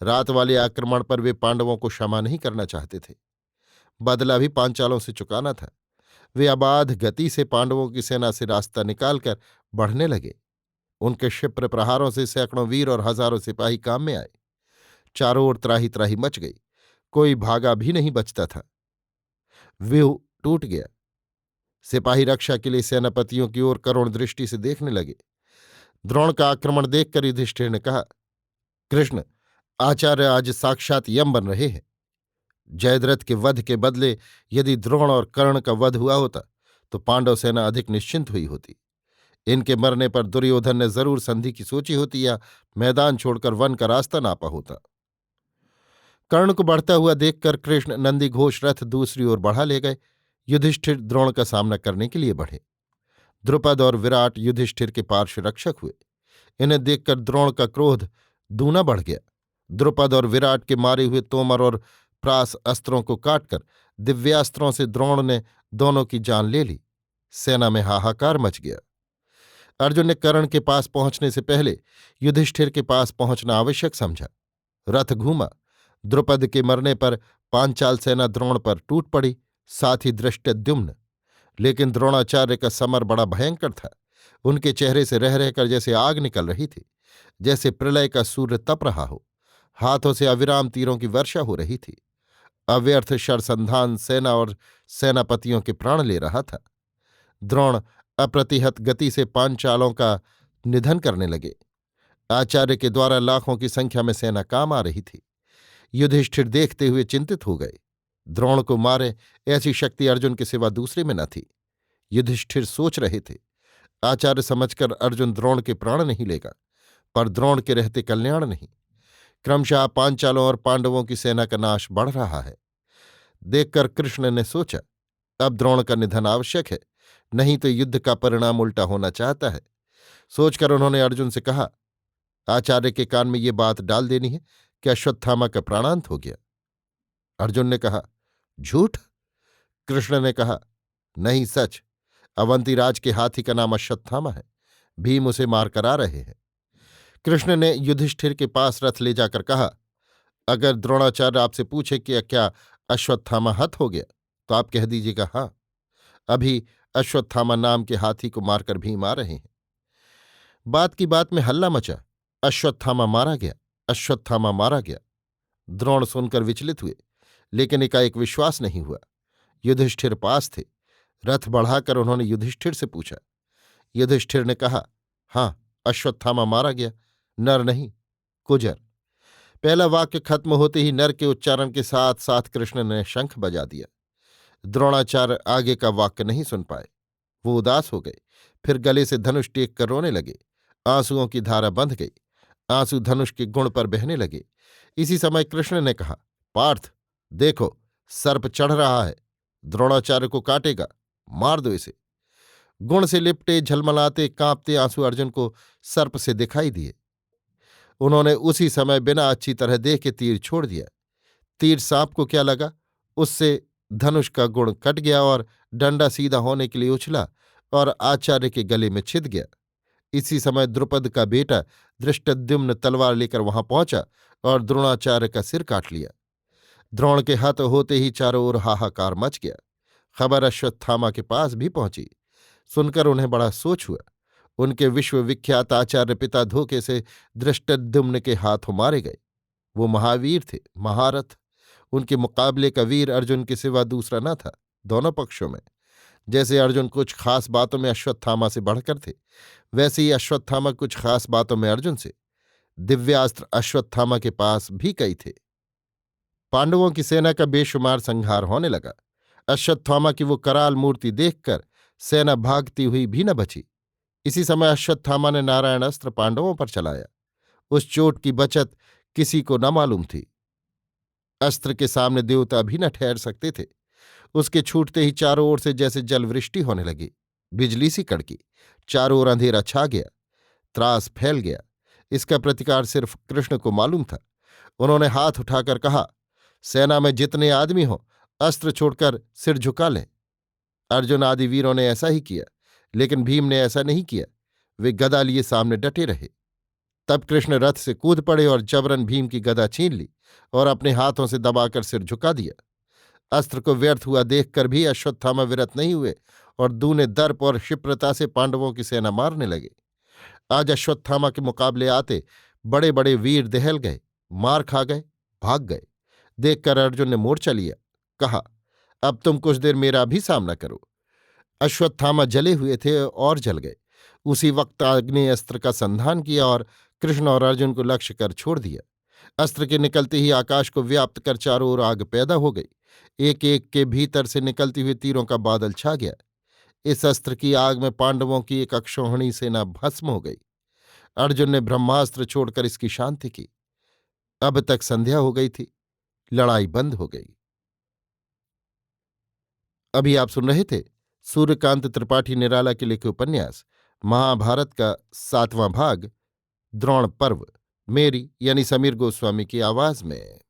रात वाले आक्रमण पर वे पांडवों को क्षमा नहीं करना चाहते थे। बदला भी पांचालों से चुकाना था। वे अबाध गति से पांडवों की सेना से रास्ता निकालकर बढ़ने लगे। उनके क्षिप्र प्रहारों से सैकड़ों वीर और हजारों सिपाही काम में आए। चारों ओर त्राही त्राही मच गई। कोई भागा भी नहीं बचता था। व्यूह टूट गया। सिपाही रक्षा के लिए सेनापतियों की ओर करुण दृष्टि से देखने लगे। द्रोण का आक्रमण देखकर युधिष्ठिर ने कहा, कृष्ण, आचार्य आज साक्षात यम बन रहे हैं। जयद्रथ के वध के बदले यदि द्रोण और कर्ण का वध हुआ होता तो पांडव सेना अधिक निश्चिंत हुई होती। इनके मरने पर दुर्योधन ने जरूर संधि की सोची होती या मैदान छोड़कर वन का रास्ता नापा होता। कर्ण को बढ़ता हुआ देखकर कृष्ण नंदी घोष रथ दूसरी ओर बढ़ा ले गए। युधिष्ठिर द्रोण का सामना करने के लिए बढ़े। द्रुपद और विराट युधिष्ठिर के पार्श्व रक्षक हुए। इन्हें देखकर द्रोण का क्रोध दूना बढ़ गया। द्रुपद और विराट के मारे हुए तोमर और प्रास अस्त्रों को काटकर दिव्यास्त्रों से द्रोण ने दोनों की जान ले ली। सेना में हाहाकार मच गया। अर्जुन ने कर्ण के पास पहुंचने से पहले युधिष्ठिर के पास पहुंचना आवश्यक समझा। रथ घूमा। द्रुपद के मरने पर पांचाल सेना द्रोण पर टूट पड़ी, साथ ही धृष्टद्युम्न। लेकिन द्रोणाचार्य का समर बड़ा भयंकर था। उनके चेहरे से रह रहकर जैसे आग निकल रही थी, जैसे प्रलय का सूर्य तप रहा हो। हाथों से अविराम तीरों की वर्षा हो रही थी। अव्यर्थ शरसंधान सेना और सेनापतियों के प्राण ले रहा था। द्रोण अप्रतिहत गति से पांचालों का निधन करने लगे। आचार्य के द्वारा लाखों की संख्या में सेना काम आ रही थी। युधिष्ठिर देखते हुए चिंतित हो गए। द्रोण को मारे ऐसी शक्ति अर्जुन के सिवा दूसरे में न थी। युधिष्ठिर सोच रहे थे, आचार्य समझकर अर्जुन द्रोण के प्राण नहीं लेगा, पर द्रोण के रहते कल्याण नहीं। क्रमशः पांचालों और पांडवों की सेना का नाश बढ़ रहा है। देखकर कृष्ण ने सोचा, अब द्रोण का निधन आवश्यक है, नहीं तो युद्ध का परिणाम उल्टा होना चाहता है। सोचकर उन्होंने अर्जुन से कहा, आचार्य के कान में ये बात डाल देनी है कि अश्वत्थामा का प्राणांत हो गया। अर्जुन ने कहा, झूठ? कृष्ण ने कहा, नहीं, सच। अवंतीराज के हाथी का नाम अश्वत्थामा है। भीम उसे मारकर आ रहे हैं। कृष्ण ने युधिष्ठिर के पास रथ ले जाकर कहा, अगर द्रोणाचार्य आपसे पूछे कि क्या अश्वत्थामा हत हो गया तो आप कह दीजिएगा हाँ, अभी अश्वत्थामा नाम के हाथी को मारकर भीम आ रहे हैं। बात की बात में हल्ला मचा। अश्वत्थामा मारा गया, अश्वत्थामा मारा गया। द्रोण सुनकर विचलित हुए, लेकिन एकाएक विश्वास नहीं हुआ। युधिष्ठिर पास थे। रथ बढ़ाकर उन्होंने युधिष्ठिर से पूछा। युधिष्ठिर ने कहा, हां, अश्वत्थामा मारा गया, नर नहीं, कुजर। पहला वाक्य खत्म होते ही नर के उच्चारण के साथ साथ कृष्ण ने शंख बजा दिया। द्रोणाचार्य आगे का वाक्य नहीं सुन पाए। वो उदास हो गए, फिर गले से धनुष टेक कर रोने लगे। आंसुओं की धारा बंध गई। आंसू धनुष के गुण पर बहने लगे। इसी समय कृष्ण ने कहा, पार्थ, देखो, सर्प चढ़ रहा है, द्रोणाचार्य को काटेगा, मार दो इसे। गुण से लिपटे झलमलाते कांपते आंसू अर्जुन को सर्प से दिखाई दिए। उन्होंने उसी समय बिना अच्छी तरह देख के तीर छोड़ दिया। तीर सांप को क्या लगा, उससे धनुष का गुण कट गया और डंडा सीधा होने के लिए उछला और आचार्य के गले में छिद गया। इसी समय द्रुपद का बेटा धृष्टद्युम्न तलवार लेकर वहां पहुंचा और द्रोणाचार्य का सिर काट लिया। द्रोण के हत होते ही चारों ओर हाहाकार मच गया। खबर अश्वत्थामा के पास भी पहुंची। सुनकर उन्हें बड़ा सोच हुआ। उनके विश्वविख्यात आचार्य पिता धोखे से धृष्टद्युम्न के हाथों मारे गए। वो महावीर थे, महारथ। उनके मुकाबले का वीर अर्जुन के सिवा दूसरा न था, दोनों पक्षों में। जैसे अर्जुन कुछ खास बातों में अश्वत्थामा से बढ़कर थे, वैसे ही अश्वत्थामा कुछ खास बातों में अर्जुन से। दिव्यास्त्र अश्वत्थामा के पास भी कई थे। पांडवों की सेना का बेशुमार संहार होने लगा। अश्वत्थामा की वो कराल मूर्ति देखकर सेना भागती हुई भी न बची। इसी समय अश्वत्थामा ने नारायण अस्त्र पांडवों पर चलाया। उस चोट की बचत किसी को न मालूम थी। अस्त्र के सामने देवता भी न ठहर सकते थे। उसके छूटते ही चारों ओर से जैसे जलवृष्टि होने लगी। बिजली सी कड़की। चारों ओर अंधेरा छा गया। त्रास फैल गया। इसका प्रतिकार सिर्फ कृष्ण को मालूम था। उन्होंने हाथ उठाकर कहा, सेना में जितने आदमी हों, अस्त्र छोड़कर सिर झुका लें। अर्जुन आदि वीरों ने ऐसा ही किया, लेकिन भीम ने ऐसा नहीं किया। वे गदा लिए सामने डटे रहे। तब कृष्ण रथ से कूद पड़े और जबरन भीम की गदा छीन ली और अपने हाथों से दबाकर सिर झुका दिया। अस्त्र को व्यर्थ हुआ देखकर भी अश्वत्थामा विरत नहीं हुए और दूने दर्प और क्षिप्रता से पांडवों की सेना मारने लगे। आज अश्वत्थामा के मुकाबले आते बड़े बड़े वीर दहल गए, मार खा गए, भाग गए। देखकर अर्जुन ने मोर्चा लिया, कहा, अब तुम कुछ देर मेरा भी सामना करो। अश्वत्थामा जले हुए थे और जल गए। उसी वक्त आग्नेय अस्त्र का संधान किया और कृष्ण और अर्जुन को लक्ष्य कर छोड़ दिया। अस्त्र के निकलते ही आकाश को व्याप्त कर चारों ओर आग पैदा हो गई। एक एक के भीतर से निकलती हुई तीरों का बादल छा गया। इस अस्त्र की आग में पांडवों की एक अक्षौहिणी सेना भस्म हो गई। अर्जुन ने ब्रह्मास्त्र छोड़कर इसकी शांति की। अब तक संध्या हो गई थी, लड़ाई बंद हो गई। अभी आप सुन रहे थे सूर्यकांत त्रिपाठी निराला के लिखे उपन्यास महाभारत का 7वां भाग द्रोण पर्व, मेरी यानी समीर गोस्वामी की आवाज में।